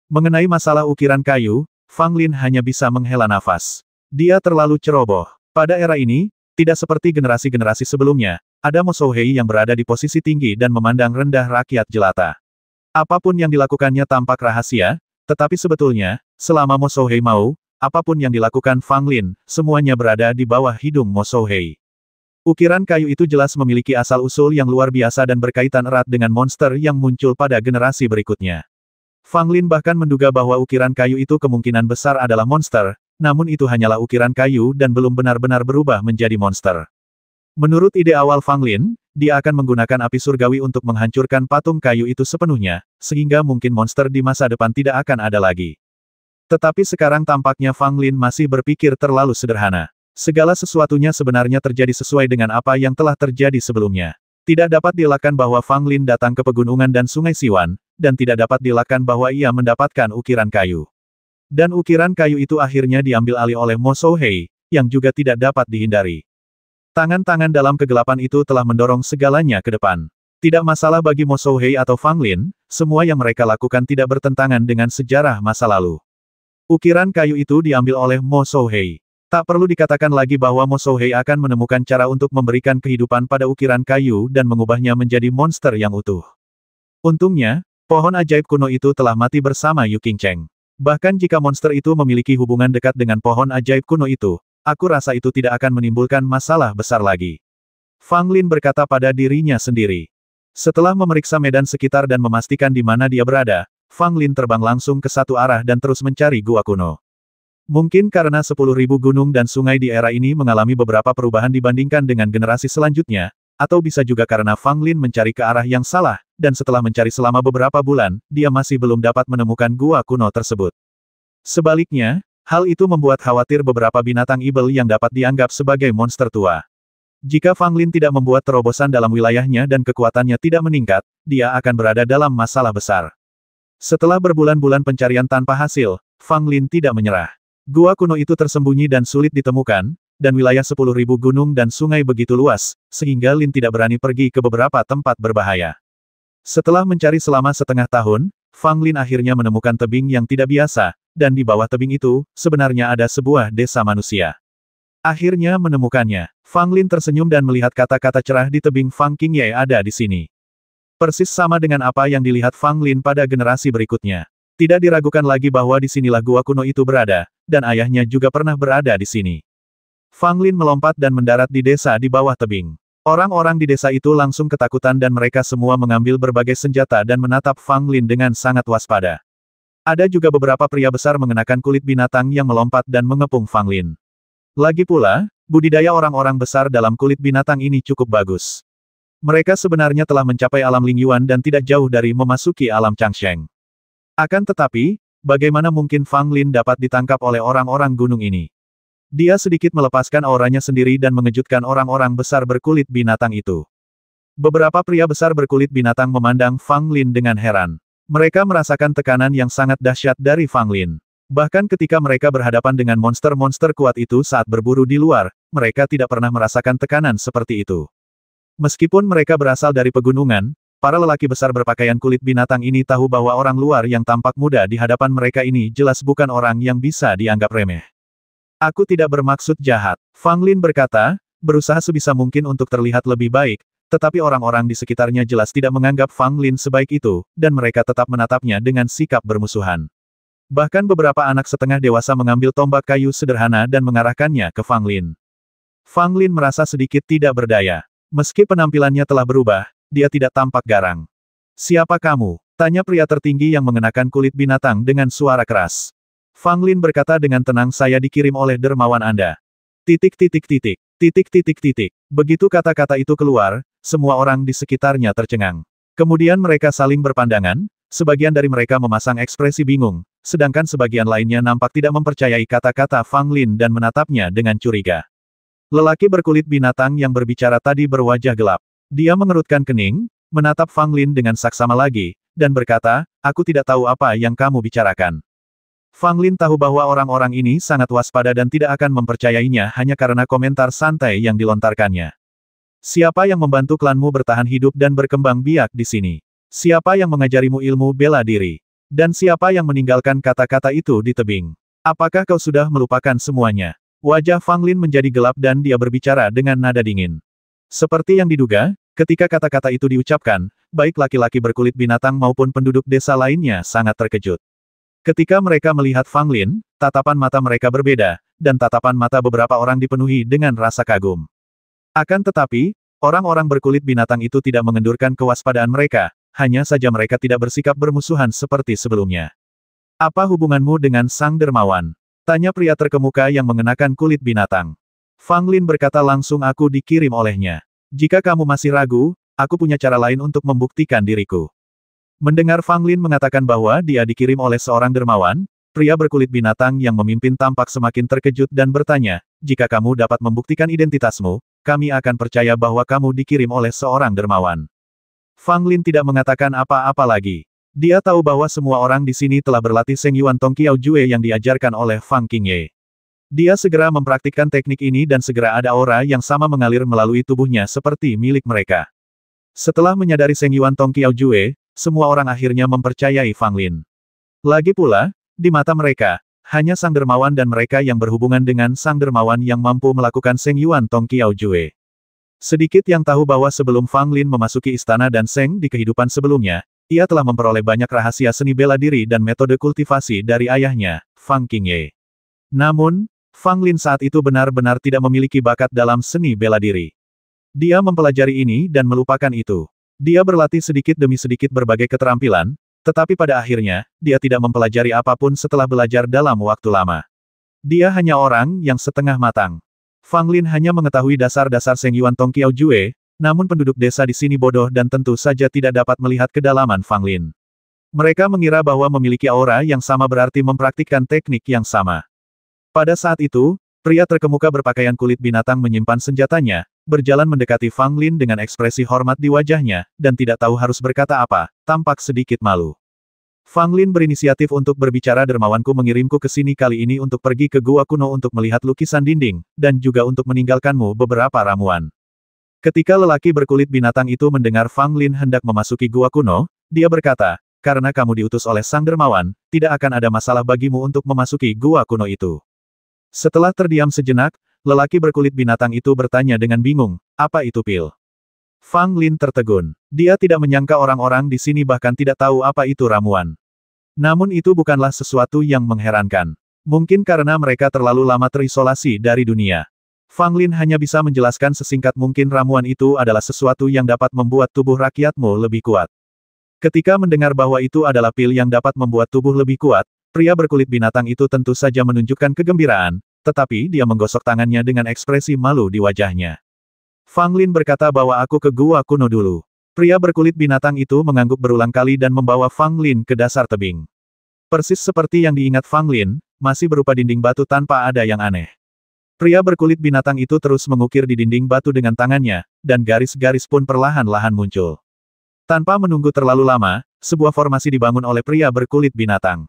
Mengenai masalah ukiran kayu, Fang Lin hanya bisa menghela nafas. Dia terlalu ceroboh. Pada era ini, tidak seperti generasi-generasi sebelumnya, ada Mo Shouhei yang berada di posisi tinggi dan memandang rendah rakyat jelata. Apapun yang dilakukannya tampak rahasia, tetapi sebetulnya, selama Mo Shouhei mau, apapun yang dilakukan Fang Lin, semuanya berada di bawah hidung Mo Shouhei. Ukiran kayu itu jelas memiliki asal-usul yang luar biasa dan berkaitan erat dengan monster yang muncul pada generasi berikutnya. Fang Lin bahkan menduga bahwa ukiran kayu itu kemungkinan besar adalah monster, namun itu hanyalah ukiran kayu dan belum benar-benar berubah menjadi monster. Menurut ide awal Fang Lin, dia akan menggunakan api surgawi untuk menghancurkan patung kayu itu sepenuhnya, sehingga mungkin monster di masa depan tidak akan ada lagi. Tetapi sekarang tampaknya Fang Lin masih berpikir terlalu sederhana. Segala sesuatunya sebenarnya terjadi sesuai dengan apa yang telah terjadi sebelumnya. Tidak dapat dielakkan bahwa Fang Lin datang ke pegunungan dan sungai Siwan, dan tidak dapat dielakkan bahwa ia mendapatkan ukiran kayu. Dan ukiran kayu itu akhirnya diambil alih oleh Mo Shouhei, yang juga tidak dapat dihindari. Tangan-tangan dalam kegelapan itu telah mendorong segalanya ke depan. Tidak masalah bagi Mo Shouhei atau Fang Lin, semua yang mereka lakukan tidak bertentangan dengan sejarah masa lalu. Ukiran kayu itu diambil oleh Mo Shouhei. Tak perlu dikatakan lagi bahwa Mo Shouhei akan menemukan cara untuk memberikan kehidupan pada ukiran kayu dan mengubahnya menjadi monster yang utuh. Untungnya, pohon ajaib kuno itu telah mati bersama Yu Qingcheng. Bahkan jika monster itu memiliki hubungan dekat dengan pohon ajaib kuno itu, aku rasa itu tidak akan menimbulkan masalah besar lagi. Fang Lin berkata pada dirinya sendiri. Setelah memeriksa medan sekitar dan memastikan di mana dia berada, Fang Lin terbang langsung ke satu arah dan terus mencari gua kuno. Mungkin karena 10.000 gunung dan sungai di era ini mengalami beberapa perubahan dibandingkan dengan generasi selanjutnya, atau bisa juga karena Fang Lin mencari ke arah yang salah, dan setelah mencari selama beberapa bulan, dia masih belum dapat menemukan gua kuno tersebut. Sebaliknya, hal itu membuat khawatir beberapa binatang ibel yang dapat dianggap sebagai monster tua. Jika Fang Lin tidak membuat terobosan dalam wilayahnya dan kekuatannya tidak meningkat, dia akan berada dalam masalah besar. Setelah berbulan-bulan pencarian tanpa hasil, Fang Lin tidak menyerah. Gua kuno itu tersembunyi dan sulit ditemukan, dan wilayah 10.000 gunung dan sungai begitu luas, sehingga Lin tidak berani pergi ke beberapa tempat berbahaya. Setelah mencari selama setengah tahun, Fang Lin akhirnya menemukan tebing yang tidak biasa, dan di bawah tebing itu, sebenarnya ada sebuah desa manusia. Akhirnya menemukannya. Fang Lin tersenyum dan melihat kata-kata cerah di tebing Fang Qingye ada di sini. Persis sama dengan apa yang dilihat Fang Lin pada generasi berikutnya. Tidak diragukan lagi bahwa disinilah gua kuno itu berada, dan ayahnya juga pernah berada di sini. Fang Lin melompat dan mendarat di desa di bawah tebing. Orang-orang di desa itu langsung ketakutan dan mereka semua mengambil berbagai senjata dan menatap Fang Lin dengan sangat waspada. Ada juga beberapa pria besar mengenakan kulit binatang yang melompat dan mengepung Fang Lin. Lagi pula, budidaya orang-orang besar dalam kulit binatang ini cukup bagus. Mereka sebenarnya telah mencapai alam Lingyuan dan tidak jauh dari memasuki alam Changsheng. Akan tetapi, bagaimana mungkin Fang Lin dapat ditangkap oleh orang-orang gunung ini? Dia sedikit melepaskan auranya sendiri dan mengejutkan orang-orang besar berkulit binatang itu. Beberapa pria besar berkulit binatang memandang Fang Lin dengan heran. Mereka merasakan tekanan yang sangat dahsyat dari Fang Lin. Bahkan ketika mereka berhadapan dengan monster-monster kuat itu saat berburu di luar, mereka tidak pernah merasakan tekanan seperti itu. Meskipun mereka berasal dari pegunungan, para lelaki besar berpakaian kulit binatang ini tahu bahwa orang luar yang tampak muda di hadapan mereka ini jelas bukan orang yang bisa dianggap remeh. Aku tidak bermaksud jahat, Fang Lin berkata, berusaha sebisa mungkin untuk terlihat lebih baik, tetapi orang-orang di sekitarnya jelas tidak menganggap Fang Lin sebaik itu, dan mereka tetap menatapnya dengan sikap bermusuhan. Bahkan beberapa anak setengah dewasa mengambil tombak kayu sederhana dan mengarahkannya ke Fang Lin. Fang Lin merasa sedikit tidak berdaya. Meski penampilannya telah berubah, dia tidak tampak garang. Siapa kamu? Tanya pria tertinggi yang mengenakan kulit binatang dengan suara keras. Fang Lin berkata dengan tenang, saya dikirim oleh dermawan Anda. Titik. Begitu kata-kata itu keluar, semua orang di sekitarnya tercengang. Kemudian mereka saling berpandangan, sebagian dari mereka memasang ekspresi bingung, sedangkan sebagian lainnya nampak tidak mempercayai kata-kata Fang Lin dan menatapnya dengan curiga. Lelaki berkulit binatang yang berbicara tadi berwajah gelap. Dia mengerutkan kening, menatap Fang Lin dengan saksama lagi, dan berkata, aku tidak tahu apa yang kamu bicarakan. Fang Lin tahu bahwa orang-orang ini sangat waspada dan tidak akan mempercayainya hanya karena komentar santai yang dilontarkannya. Siapa yang membantu klanmu bertahan hidup dan berkembang biak di sini? Siapa yang mengajarimu ilmu bela diri? Dan siapa yang meninggalkan kata-kata itu di tebing? Apakah kau sudah melupakan semuanya? Wajah Fang Lin menjadi gelap dan dia berbicara dengan nada dingin. Seperti yang diduga, ketika kata-kata itu diucapkan, baik laki-laki berkulit binatang maupun penduduk desa lainnya sangat terkejut. Ketika mereka melihat Fang Lin, tatapan mata mereka berbeda, dan tatapan mata beberapa orang dipenuhi dengan rasa kagum. Akan tetapi, orang-orang berkulit binatang itu tidak mengendurkan kewaspadaan mereka, hanya saja mereka tidak bersikap bermusuhan seperti sebelumnya. Apa hubunganmu dengan Sang Dermawan? Tanya pria terkemuka yang mengenakan kulit binatang. Fang Lin berkata langsung, aku dikirim olehnya. Jika kamu masih ragu, aku punya cara lain untuk membuktikan diriku. Mendengar Fang Lin mengatakan bahwa dia dikirim oleh seorang dermawan, pria berkulit binatang yang memimpin tampak semakin terkejut dan bertanya, jika kamu dapat membuktikan identitasmu, kami akan percaya bahwa kamu dikirim oleh seorang dermawan. Fang Lin tidak mengatakan apa-apa lagi. Dia tahu bahwa semua orang di sini telah berlatih Seng Yuan Tong Kiao Jue yang diajarkan oleh Fang Qingye. Dia segera mempraktikkan teknik ini dan segera ada aura yang sama mengalir melalui tubuhnya seperti milik mereka. Setelah menyadari Seng Yuan Tong Kiao Jue, semua orang akhirnya mempercayai Fang Lin. Lagi pula, di mata mereka, hanya sang dermawan dan mereka yang berhubungan dengan sang dermawan yang mampu melakukan Seng Yuan Tong Kiao Jue. Sedikit yang tahu bahwa sebelum Fang Lin memasuki istana dan Seng di kehidupan sebelumnya, ia telah memperoleh banyak rahasia seni bela diri dan metode kultivasi dari ayahnya, Fang Qingye. Namun, Fang Lin saat itu benar-benar tidak memiliki bakat dalam seni bela diri. Dia mempelajari ini dan melupakan itu. Dia berlatih sedikit demi sedikit berbagai keterampilan, tetapi pada akhirnya, dia tidak mempelajari apapun setelah belajar dalam waktu lama. Dia hanya orang yang setengah matang. Fang Lin hanya mengetahui dasar-dasar Seng Yuan Tong Kiao Jue, namun penduduk desa di sini bodoh dan tentu saja tidak dapat melihat kedalaman Fang Lin. Mereka mengira bahwa memiliki aura yang sama berarti mempraktikkan teknik yang sama. Pada saat itu, pria terkemuka berpakaian kulit binatang menyimpan senjatanya, berjalan mendekati Fang Lin dengan ekspresi hormat di wajahnya, dan tidak tahu harus berkata apa, tampak sedikit malu. Fang Lin berinisiatif untuk berbicara, dermawanku mengirimku ke sini kali ini untuk pergi ke gua kuno untuk melihat lukisan dinding, dan juga untuk meninggalkanmu beberapa ramuan. Ketika lelaki berkulit binatang itu mendengar Fang Lin hendak memasuki gua kuno, dia berkata, karena kamu diutus oleh sang dermawan, tidak akan ada masalah bagimu untuk memasuki gua kuno itu. Setelah terdiam sejenak, lelaki berkulit binatang itu bertanya dengan bingung, apa itu pil? Fang Lin tertegun. Dia tidak menyangka orang-orang di sini bahkan tidak tahu apa itu ramuan. Namun itu bukanlah sesuatu yang mengherankan. Mungkin karena mereka terlalu lama terisolasi dari dunia. Fang Lin hanya bisa menjelaskan sesingkat mungkin ramuan itu adalah sesuatu yang dapat membuat tubuh rakyatmu lebih kuat. Ketika mendengar bahwa itu adalah pil yang dapat membuat tubuh lebih kuat, pria berkulit binatang itu tentu saja menunjukkan kegembiraan, tetapi dia menggosok tangannya dengan ekspresi malu di wajahnya. Fang Lin berkata bahwa aku ke gua kuno dulu. Pria berkulit binatang itu mengangguk berulang kali dan membawa Fang Lin ke dasar tebing. Persis seperti yang diingat Fang Lin, masih berupa dinding batu tanpa ada yang aneh. Pria berkulit binatang itu terus mengukir di dinding batu dengan tangannya, dan garis-garis pun perlahan-lahan muncul. Tanpa menunggu terlalu lama, sebuah formasi dibangun oleh pria berkulit binatang.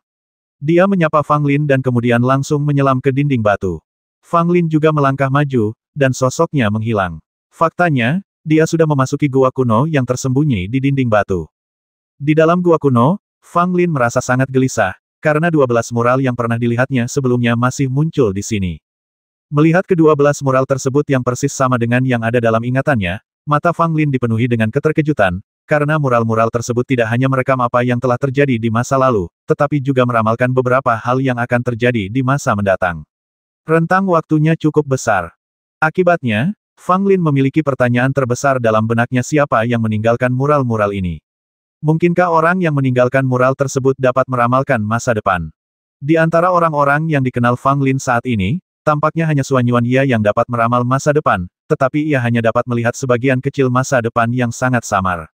Dia menyapa Fang Lin dan kemudian langsung menyelam ke dinding batu. Fang Lin juga melangkah maju, dan sosoknya menghilang. Faktanya, dia sudah memasuki gua kuno yang tersembunyi di dinding batu. Di dalam gua kuno, Fang Lin merasa sangat gelisah, karena 12 mural yang pernah dilihatnya sebelumnya masih muncul di sini. Melihat ke-12 mural tersebut yang persis sama dengan yang ada dalam ingatannya, mata Fang Lin dipenuhi dengan keterkejutan, karena mural-mural tersebut tidak hanya merekam apa yang telah terjadi di masa lalu, tetapi juga meramalkan beberapa hal yang akan terjadi di masa mendatang. Rentang waktunya cukup besar. Akibatnya, Fang Lin memiliki pertanyaan terbesar dalam benaknya, siapa yang meninggalkan mural-mural ini. Mungkinkah orang yang meninggalkan mural tersebut dapat meramalkan masa depan? Di antara orang-orang yang dikenal Fang Lin saat ini, tampaknya hanya Suan Yuanya yang dapat meramal masa depan, tetapi ia hanya dapat melihat sebagian kecil masa depan yang sangat samar.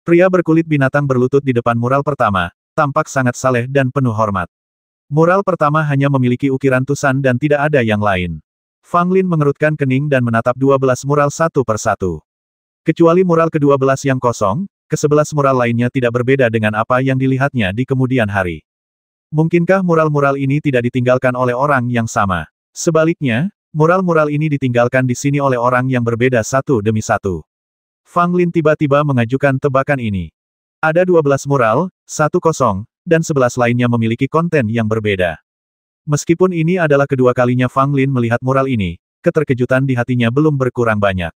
Pria berkulit binatang berlutut di depan mural pertama, tampak sangat saleh dan penuh hormat. Mural pertama hanya memiliki ukiran tusan dan tidak ada yang lain. Fang Lin mengerutkan kening dan menatap 12 mural satu persatu. Kecuali mural ke-12 yang kosong, ke-11 mural lainnya tidak berbeda dengan apa yang dilihatnya di kemudian hari. Mungkinkah mural-mural ini tidak ditinggalkan oleh orang yang sama? Sebaliknya, mural-mural ini ditinggalkan di sini oleh orang yang berbeda satu demi satu. Fang Lin tiba-tiba mengajukan tebakan ini. Ada 12 mural, satu kosong, dan 11 lainnya memiliki konten yang berbeda. Meskipun ini adalah kedua kalinya Fang Lin melihat mural ini, keterkejutan di hatinya belum berkurang banyak.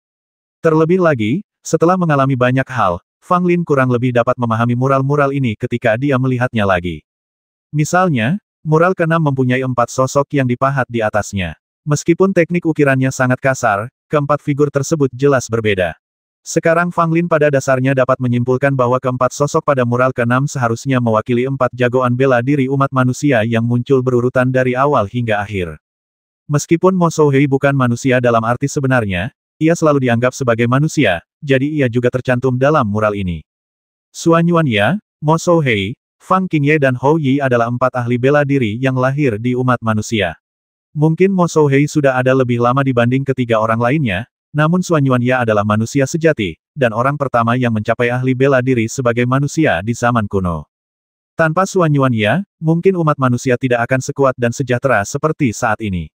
Terlebih lagi, setelah mengalami banyak hal, Fang Lin kurang lebih dapat memahami mural-mural ini ketika dia melihatnya lagi. Misalnya, mural ke-6 mempunyai 4 sosok yang dipahat di atasnya. Meskipun teknik ukirannya sangat kasar, keempat figur tersebut jelas berbeda. Sekarang Fang Lin pada dasarnya dapat menyimpulkan bahwa keempat sosok pada mural ke-6 seharusnya mewakili 4 jagoan bela diri umat manusia yang muncul berurutan dari awal hingga akhir. Meskipun Mo Souhei bukan manusia dalam arti sebenarnya, ia selalu dianggap sebagai manusia, jadi ia juga tercantum dalam mural ini. Suan Yuanya, Mo Souhei, Fang Qingye dan Hou Yi adalah 4 ahli bela diri yang lahir di umat manusia. Mungkin Mo Souhei sudah ada lebih lama dibanding ketiga orang lainnya, Namun Xuanyuanya adalah manusia sejati, dan orang pertama yang mencapai ahli bela diri sebagai manusia di zaman kuno. Tanpa Xuanyuanya, mungkin umat manusia tidak akan sekuat dan sejahtera seperti saat ini.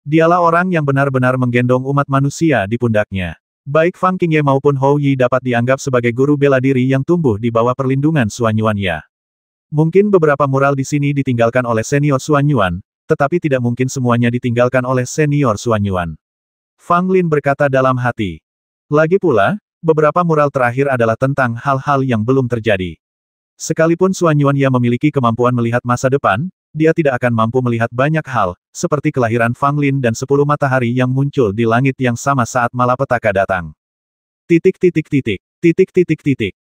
Dialah orang yang benar-benar menggendong umat manusia di pundaknya. Baik Fang Qingye maupun Hou Yi dapat dianggap sebagai guru bela diri yang tumbuh di bawah perlindungan Xuanyuanya. Mungkin beberapa mural di sini ditinggalkan oleh senior Xuanyuan, tetapi tidak mungkin semuanya ditinggalkan oleh senior Xuanyuan. Fang Lin berkata dalam hati. Lagi pula, beberapa mural terakhir adalah tentang hal-hal yang belum terjadi. Sekalipun Xuanyuanya memiliki kemampuan melihat masa depan, dia tidak akan mampu melihat banyak hal, seperti kelahiran Fang Lin dan 10 matahari yang muncul di langit yang sama saat malapetaka datang.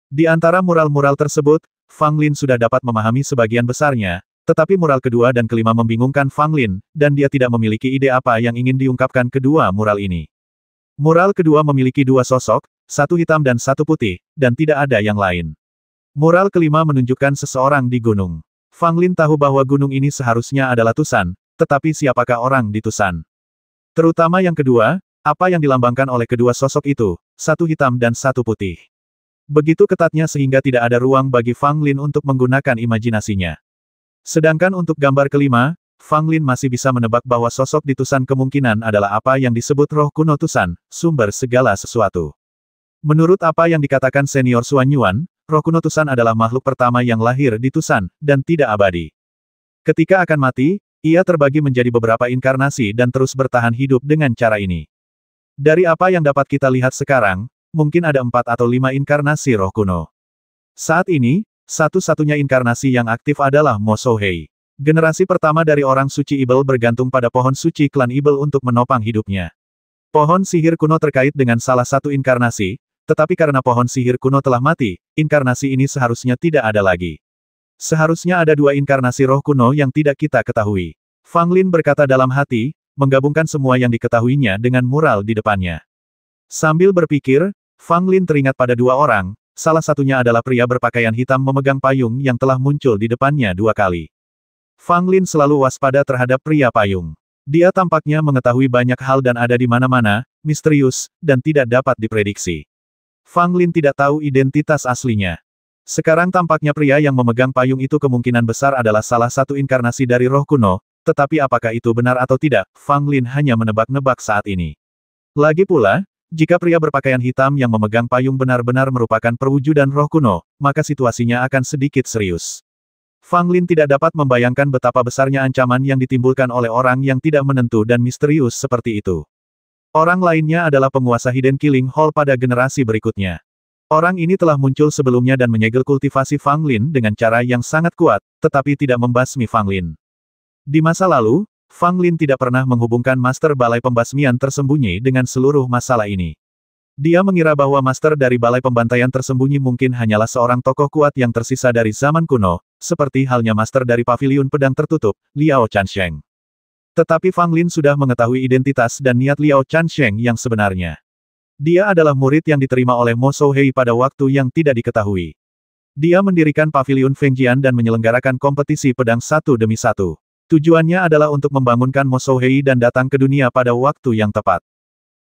Di antara mural-mural tersebut, Fang Lin sudah dapat memahami sebagian besarnya, tetapi mural kedua dan kelima membingungkan Fang Lin, dan dia tidak memiliki ide apa yang ingin diungkapkan kedua mural ini. Mural kedua memiliki dua sosok, satu hitam dan satu putih, dan tidak ada yang lain. Mural kelima menunjukkan seseorang di gunung. Fang Lin tahu bahwa gunung ini seharusnya adalah Tusan, tetapi siapakah orang di Tusan? Terutama yang kedua, apa yang dilambangkan oleh kedua sosok itu, satu hitam dan satu putih. Begitu ketatnya sehingga tidak ada ruang bagi Fang Lin untuk menggunakan imajinasinya. Sedangkan untuk gambar kelima, Fang Lin masih bisa menebak bahwa sosok di Tusan kemungkinan adalah apa yang disebut roh kuno Tusan, sumber segala sesuatu. Menurut apa yang dikatakan senior Xuanyuan, roh kuno Tusan adalah makhluk pertama yang lahir di Tusan, dan tidak abadi. Ketika akan mati, ia terbagi menjadi beberapa inkarnasi dan terus bertahan hidup dengan cara ini. Dari apa yang dapat kita lihat sekarang, mungkin ada 4 atau 5 inkarnasi roh kuno. Saat ini, satu-satunya inkarnasi yang aktif adalah Mo Souhei. Generasi pertama dari orang suci Ibel bergantung pada pohon suci klan Ibel untuk menopang hidupnya. Pohon sihir kuno terkait dengan salah satu inkarnasi, tetapi karena pohon sihir kuno telah mati, inkarnasi ini seharusnya tidak ada lagi. Seharusnya ada 2 inkarnasi roh kuno yang tidak kita ketahui. Fang Lin berkata dalam hati, menggabungkan semua yang diketahuinya dengan mural di depannya. Sambil berpikir, Fang Lin teringat pada 2 orang, salah satunya adalah pria berpakaian hitam memegang payung yang telah muncul di depannya 2 kali. Fang Lin selalu waspada terhadap pria payung. Dia tampaknya mengetahui banyak hal dan ada di mana-mana, misterius, dan tidak dapat diprediksi. Fang Lin tidak tahu identitas aslinya. Sekarang tampaknya pria yang memegang payung itu kemungkinan besar adalah salah satu inkarnasi dari roh kuno, tetapi apakah itu benar atau tidak, Fang Lin hanya menebak-nebak saat ini. Lagi pula, jika pria berpakaian hitam yang memegang payung benar-benar merupakan perwujudan roh kuno, maka situasinya akan sedikit serius. Fang Lin tidak dapat membayangkan betapa besarnya ancaman yang ditimbulkan oleh orang yang tidak menentu dan misterius seperti itu. Orang lainnya adalah penguasa Hidden Killing Hall pada generasi berikutnya. Orang ini telah muncul sebelumnya dan menyegel kultivasi Fang Lin dengan cara yang sangat kuat, tetapi tidak membasmi Fang Lin. Di masa lalu, Fang Lin tidak pernah menghubungkan Master Balai Pembasmian Tersembunyi dengan seluruh masalah ini. Dia mengira bahwa Master dari Balai Pembantaian Tersembunyi mungkin hanyalah seorang tokoh kuat yang tersisa dari zaman kuno, seperti halnya Master dari Paviliun Pedang Tertutup, Liao Chansheng. Tetapi Fang Lin sudah mengetahui identitas dan niat Liao Chansheng yang sebenarnya. Dia adalah murid yang diterima oleh Mo Souhei pada waktu yang tidak diketahui. Dia mendirikan Paviliun Fengjian dan menyelenggarakan kompetisi pedang satu demi satu. Tujuannya adalah untuk membangunkan Mo Souhei dan datang ke dunia pada waktu yang tepat.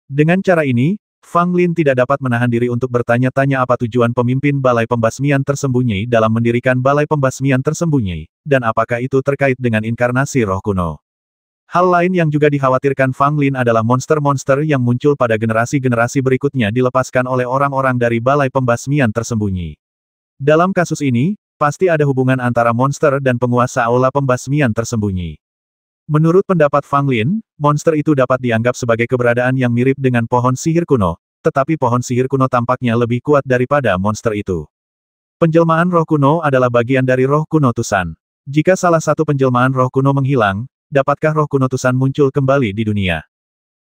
Dengan cara ini, Fang Lin tidak dapat menahan diri untuk bertanya-tanya apa tujuan pemimpin Balai Pembasmian Tersembunyi dalam mendirikan Balai Pembasmian Tersembunyi, dan apakah itu terkait dengan inkarnasi roh kuno. Hal lain yang juga dikhawatirkan Fang Lin adalah monster-monster yang muncul pada generasi-generasi berikutnya dilepaskan oleh orang-orang dari Balai Pembasmian Tersembunyi. Dalam kasus ini, pasti ada hubungan antara monster dan penguasa Aula Pembasmian Tersembunyi. Menurut pendapat Fang Lin, monster itu dapat dianggap sebagai keberadaan yang mirip dengan pohon sihir kuno, tetapi pohon sihir kuno tampaknya lebih kuat daripada monster itu. Penjelmaan roh kuno adalah bagian dari roh kuno Tusan. Jika salah satu penjelmaan roh kuno menghilang, dapatkah roh kuno Tusan muncul kembali di dunia?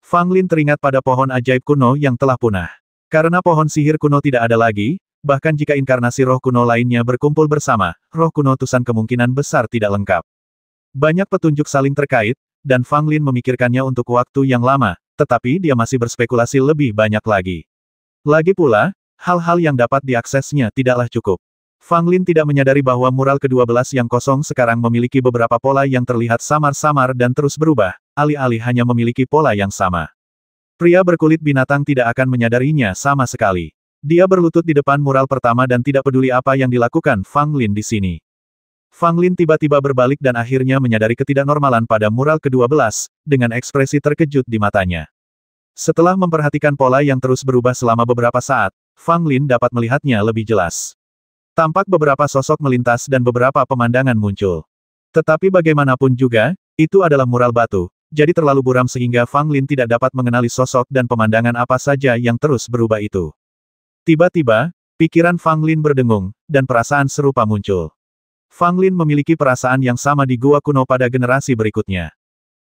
Fang Lin teringat pada pohon ajaib kuno yang telah punah. Karena pohon sihir kuno tidak ada lagi, bahkan jika inkarnasi roh kuno lainnya berkumpul bersama, roh kuno Tusan kemungkinan besar tidak lengkap. Banyak petunjuk saling terkait, dan Fang Lin memikirkannya untuk waktu yang lama, tetapi dia masih berspekulasi lebih banyak lagi. Lagi pula, hal-hal yang dapat diaksesnya tidaklah cukup. Fang Lin tidak menyadari bahwa mural ke-12 yang kosong sekarang memiliki beberapa pola yang terlihat samar-samar dan terus berubah, alih-alih hanya memiliki pola yang sama. Pria berkulit binatang tidak akan menyadarinya sama sekali. Dia berlutut di depan mural pertama dan tidak peduli apa yang dilakukan Fang Lin di sini. Fang Lin tiba-tiba berbalik dan akhirnya menyadari ketidaknormalan pada mural ke-12, dengan ekspresi terkejut di matanya. Setelah memperhatikan pola yang terus berubah selama beberapa saat, Fang Lin dapat melihatnya lebih jelas. Tampak beberapa sosok melintas dan beberapa pemandangan muncul. Tetapi bagaimanapun juga, itu adalah mural batu, jadi terlalu buram sehingga Fang Lin tidak dapat mengenali sosok dan pemandangan apa saja yang terus berubah itu. Tiba-tiba, pikiran Fang Lin berdengung, dan perasaan serupa muncul. Fang Lin memiliki perasaan yang sama di gua kuno pada generasi berikutnya.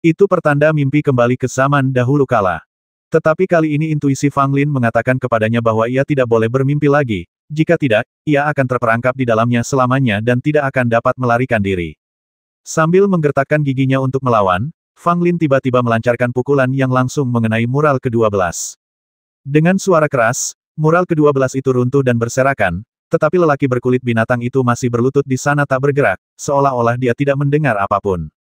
Itu pertanda mimpi kembali ke zaman dahulu kala. Tetapi kali ini intuisi Fang Lin mengatakan kepadanya bahwa ia tidak boleh bermimpi lagi, jika tidak, ia akan terperangkap di dalamnya selamanya dan tidak akan dapat melarikan diri. Sambil menggertakkan giginya untuk melawan, Fang Lin tiba-tiba melancarkan pukulan yang langsung mengenai mural ke-12. Dengan suara keras, mural ke-12 itu runtuh dan berserakan, tetapi lelaki berkulit binatang itu masih berlutut di sana tak bergerak, seolah-olah dia tidak mendengar apapun.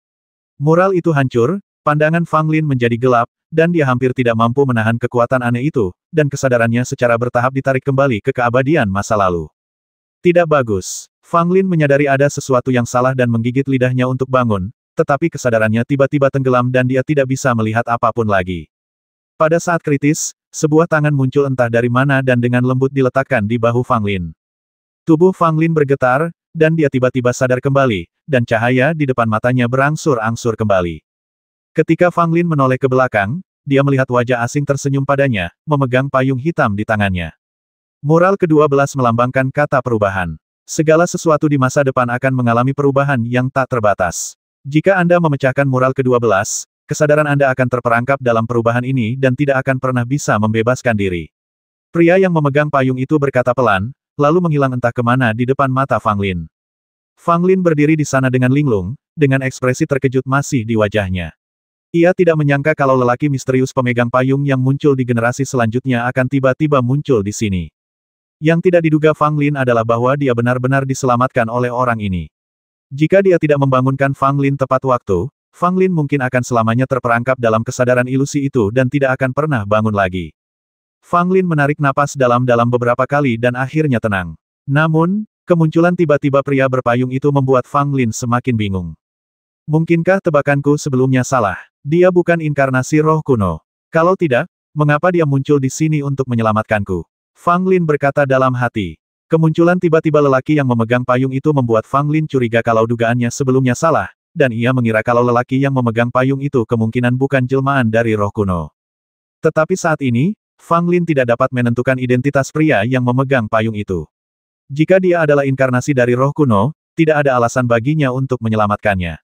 Mural itu hancur, pandangan Fang Lin menjadi gelap, dan dia hampir tidak mampu menahan kekuatan aneh itu, dan kesadarannya secara bertahap ditarik kembali ke keabadian masa lalu. Tidak bagus. Fang Lin menyadari ada sesuatu yang salah dan menggigit lidahnya untuk bangun, tetapi kesadarannya tiba-tiba tenggelam dan dia tidak bisa melihat apapun lagi. Pada saat kritis, sebuah tangan muncul entah dari mana dan dengan lembut diletakkan di bahu Fang Lin. Tubuh Fang Lin bergetar, dan dia tiba-tiba sadar kembali, dan cahaya di depan matanya berangsur-angsur kembali. Ketika Fang Lin menoleh ke belakang, dia melihat wajah asing tersenyum padanya, memegang payung hitam di tangannya. Mural ke-12 melambangkan kata perubahan. Segala sesuatu di masa depan akan mengalami perubahan yang tak terbatas. Jika Anda memecahkan mural ke-12, kesadaran Anda akan terperangkap dalam perubahan ini dan tidak akan pernah bisa membebaskan diri. Pria yang memegang payung itu berkata pelan, lalu menghilang entah kemana di depan mata Fang Lin. Fang Lin berdiri di sana dengan linglung, dengan ekspresi terkejut masih di wajahnya. Ia tidak menyangka kalau lelaki misterius pemegang payung yang muncul di generasi selanjutnya akan tiba-tiba muncul di sini. Yang tidak diduga Fang Lin adalah bahwa dia benar-benar diselamatkan oleh orang ini. Jika dia tidak membangunkan Fang Lin tepat waktu, Fang Lin mungkin akan selamanya terperangkap dalam kesadaran ilusi itu dan tidak akan pernah bangun lagi. Fang Lin menarik napas dalam-dalam beberapa kali dan akhirnya tenang. Namun, kemunculan tiba-tiba pria berpayung itu membuat Fang Lin semakin bingung. Mungkinkah tebakanku sebelumnya salah? Dia bukan inkarnasi roh kuno. Kalau tidak, mengapa dia muncul di sini untuk menyelamatkanku? Fang Lin berkata dalam hati. Kemunculan tiba-tiba lelaki yang memegang payung itu membuat Fang Lin curiga kalau dugaannya sebelumnya salah, dan ia mengira kalau lelaki yang memegang payung itu kemungkinan bukan jelmaan dari roh kuno. Tetapi saat ini, Fang Lin tidak dapat menentukan identitas pria yang memegang payung itu. Jika dia adalah inkarnasi dari roh kuno, tidak ada alasan baginya untuk menyelamatkannya.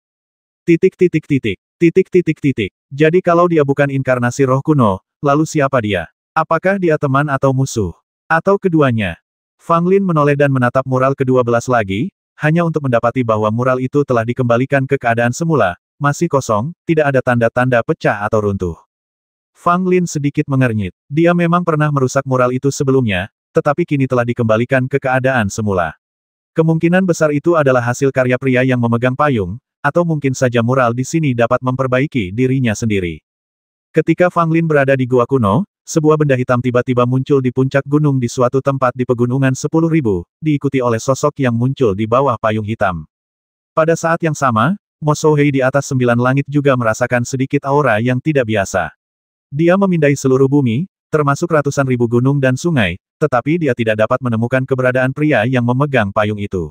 Jadi kalau dia bukan inkarnasi roh kuno, lalu siapa dia? Apakah dia teman atau musuh? Atau keduanya? Fang Lin menoleh dan menatap mural ke-12 lagi, hanya untuk mendapati bahwa mural itu telah dikembalikan ke keadaan semula, masih kosong, tidak ada tanda-tanda pecah atau runtuh. Fang Lin sedikit mengernyit. Dia memang pernah merusak mural itu sebelumnya, tetapi kini telah dikembalikan ke keadaan semula. Kemungkinan besar itu adalah hasil karya pria yang memegang payung, atau mungkin saja mural di sini dapat memperbaiki dirinya sendiri. Ketika Fang Lin berada di gua kuno, sebuah benda hitam tiba-tiba muncul di puncak gunung di suatu tempat di pegunungan 10.000, diikuti oleh sosok yang muncul di bawah payung hitam. Pada saat yang sama, Mo Souhei di atas 9 langit juga merasakan sedikit aura yang tidak biasa. Dia memindai seluruh bumi, termasuk ratusan ribu gunung dan sungai, tetapi dia tidak dapat menemukan keberadaan pria yang memegang payung itu.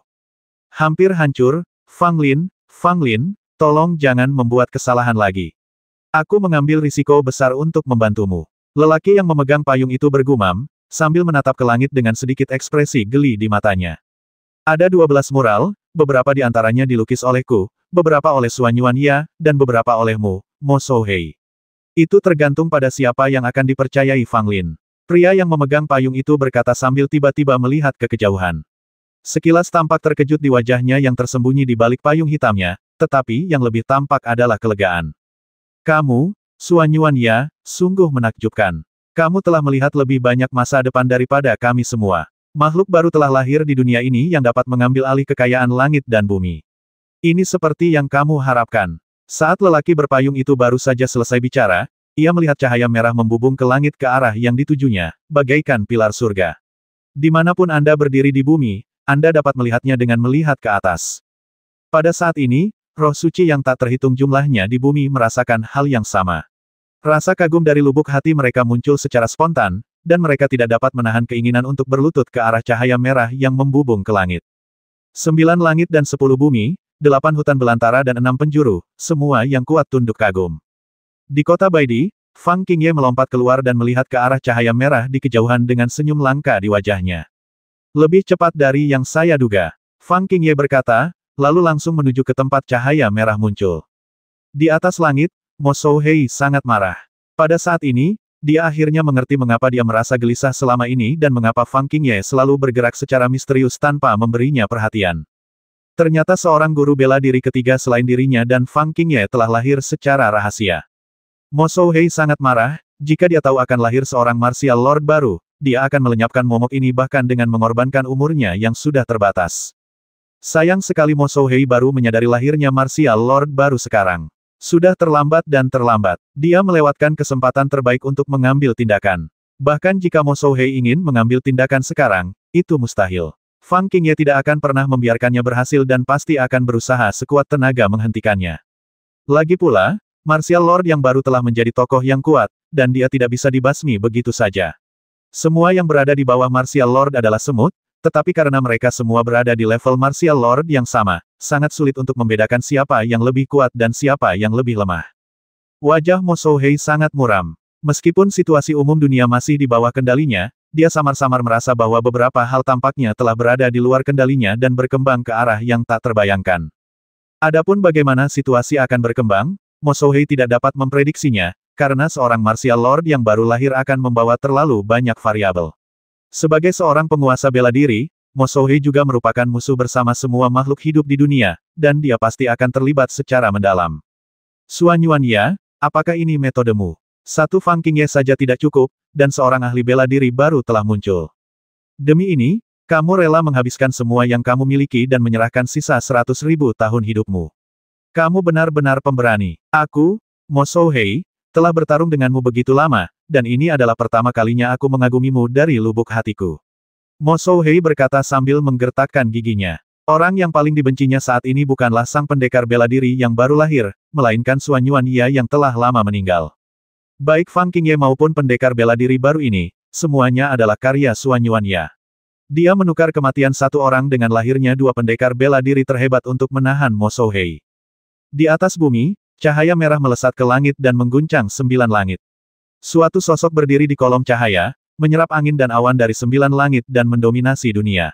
Hampir hancur, Fang Lin, tolong jangan membuat kesalahan lagi. Aku mengambil risiko besar untuk membantumu. Lelaki yang memegang payung itu bergumam, sambil menatap ke langit dengan sedikit ekspresi geli di matanya. Ada 12 mural, beberapa di antaranya dilukis olehku, beberapa oleh Xuan Yuanya, dan beberapa olehmu, Mo Souhei. Itu tergantung pada siapa yang akan dipercayai Fang Lin. Pria yang memegang payung itu berkata sambil tiba-tiba melihat ke kejauhan. Sekilas tampak terkejut di wajahnya yang tersembunyi di balik payung hitamnya, tetapi yang lebih tampak adalah kelegaan. Kamu, Xuan Yuanya, sungguh menakjubkan. Kamu telah melihat lebih banyak masa depan daripada kami semua. Makhluk baru telah lahir di dunia ini yang dapat mengambil alih kekayaan langit dan bumi. Ini seperti yang kamu harapkan. Saat lelaki berpayung itu baru saja selesai bicara, ia melihat cahaya merah membubung ke langit ke arah yang ditujunya, bagaikan pilar surga. Dimanapun Anda berdiri di bumi, Anda dapat melihatnya dengan melihat ke atas. Pada saat ini, roh suci yang tak terhitung jumlahnya di bumi merasakan hal yang sama. Rasa kagum dari lubuk hati mereka muncul secara spontan, dan mereka tidak dapat menahan keinginan untuk berlutut ke arah cahaya merah yang membubung ke langit. 9 langit dan 10 bumi, 8 hutan belantara dan 6 penjuru, semua yang kuat tunduk kagum. Di kota Baidi, Fang Qingye melompat keluar dan melihat ke arah cahaya merah di kejauhan dengan senyum langka di wajahnya. Lebih cepat dari yang saya duga, Fang Qingye berkata, lalu langsung menuju ke tempat cahaya merah muncul. Di atas langit, Mo Souhei sangat marah. Pada saat ini, dia akhirnya mengerti mengapa dia merasa gelisah selama ini dan mengapa Fang Qingye selalu bergerak secara misterius tanpa memberinya perhatian. Ternyata seorang guru bela diri ketiga selain dirinya dan Fang Qingye telah lahir secara rahasia. Mo Souhei sangat marah, jika dia tahu akan lahir seorang martial lord baru, dia akan melenyapkan momok ini bahkan dengan mengorbankan umurnya yang sudah terbatas. Sayang sekali Mo Souhei baru menyadari lahirnya martial lord baru sekarang. Sudah terlambat dan terlambat. Dia melewatkan kesempatan terbaik untuk mengambil tindakan. Bahkan jika Mo Souhei ingin mengambil tindakan sekarang, itu mustahil. Fang Qingye tidak akan pernah membiarkannya berhasil dan pasti akan berusaha sekuat tenaga menghentikannya. Lagi pula, martial lord yang baru telah menjadi tokoh yang kuat, dan dia tidak bisa dibasmi begitu saja. Semua yang berada di bawah martial lord adalah semut, tetapi karena mereka semua berada di level martial lord yang sama, sangat sulit untuk membedakan siapa yang lebih kuat dan siapa yang lebih lemah. Wajah Mo Souhei sangat muram. Meskipun situasi umum dunia masih di bawah kendalinya, dia samar-samar merasa bahwa beberapa hal tampaknya telah berada di luar kendalinya dan berkembang ke arah yang tak terbayangkan. Adapun bagaimana situasi akan berkembang, Mo Souhei tidak dapat memprediksinya, karena seorang martial lord yang baru lahir akan membawa terlalu banyak variabel. Sebagai seorang penguasa bela diri, Mo Souhei juga merupakan musuh bersama semua makhluk hidup di dunia, dan dia pasti akan terlibat secara mendalam. Xuan Yuanya, apakah ini metodemu? Satu Fang Qingye saja tidak cukup, dan seorang ahli bela diri baru telah muncul. Demi ini, kamu rela menghabiskan semua yang kamu miliki dan menyerahkan sisa 100.000 tahun hidupmu. Kamu benar-benar pemberani. Aku, Mo Souhei, telah bertarung denganmu begitu lama, dan ini adalah pertama kalinya aku mengagumimu dari lubuk hatiku. Mo Souhei berkata sambil menggertakkan giginya. Orang yang paling dibencinya saat ini bukanlah sang pendekar bela diri yang baru lahir, melainkan Xuan Yuanya yang telah lama meninggal. Baik Fang Qingye maupun pendekar bela diri baru ini, semuanya adalah karya Xuan Yuanya. Dia menukar kematian satu orang dengan lahirnya dua pendekar bela diri terhebat untuk menahan Mo Souhei. Di atas bumi, cahaya merah melesat ke langit dan mengguncang 9 langit. Suatu sosok berdiri di kolom cahaya, menyerap angin dan awan dari 9 langit dan mendominasi dunia.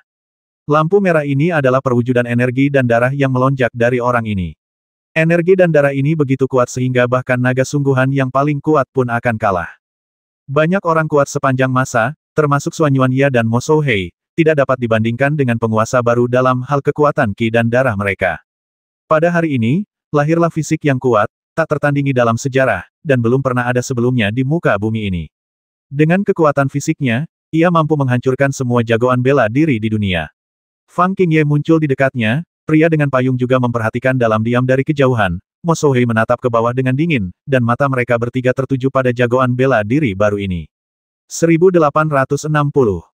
Lampu merah ini adalah perwujudan energi dan darah yang melonjak dari orang ini. Energi dan darah ini begitu kuat sehingga bahkan naga sungguhan yang paling kuat pun akan kalah. Banyak orang kuat sepanjang masa, termasuk Xuan Yuanya dan Mo Souhei, tidak dapat dibandingkan dengan penguasa baru dalam hal kekuatan ki dan darah mereka. Pada hari ini, lahirlah fisik yang kuat, tak tertandingi dalam sejarah, dan belum pernah ada sebelumnya di muka bumi ini. Dengan kekuatan fisiknya, ia mampu menghancurkan semua jagoan bela diri di dunia. Fang Qingye muncul di dekatnya, pria dengan payung juga memperhatikan dalam diam dari kejauhan. Mo Souhei menatap ke bawah dengan dingin, dan mata mereka bertiga tertuju pada jagoan bela diri baru ini. 1860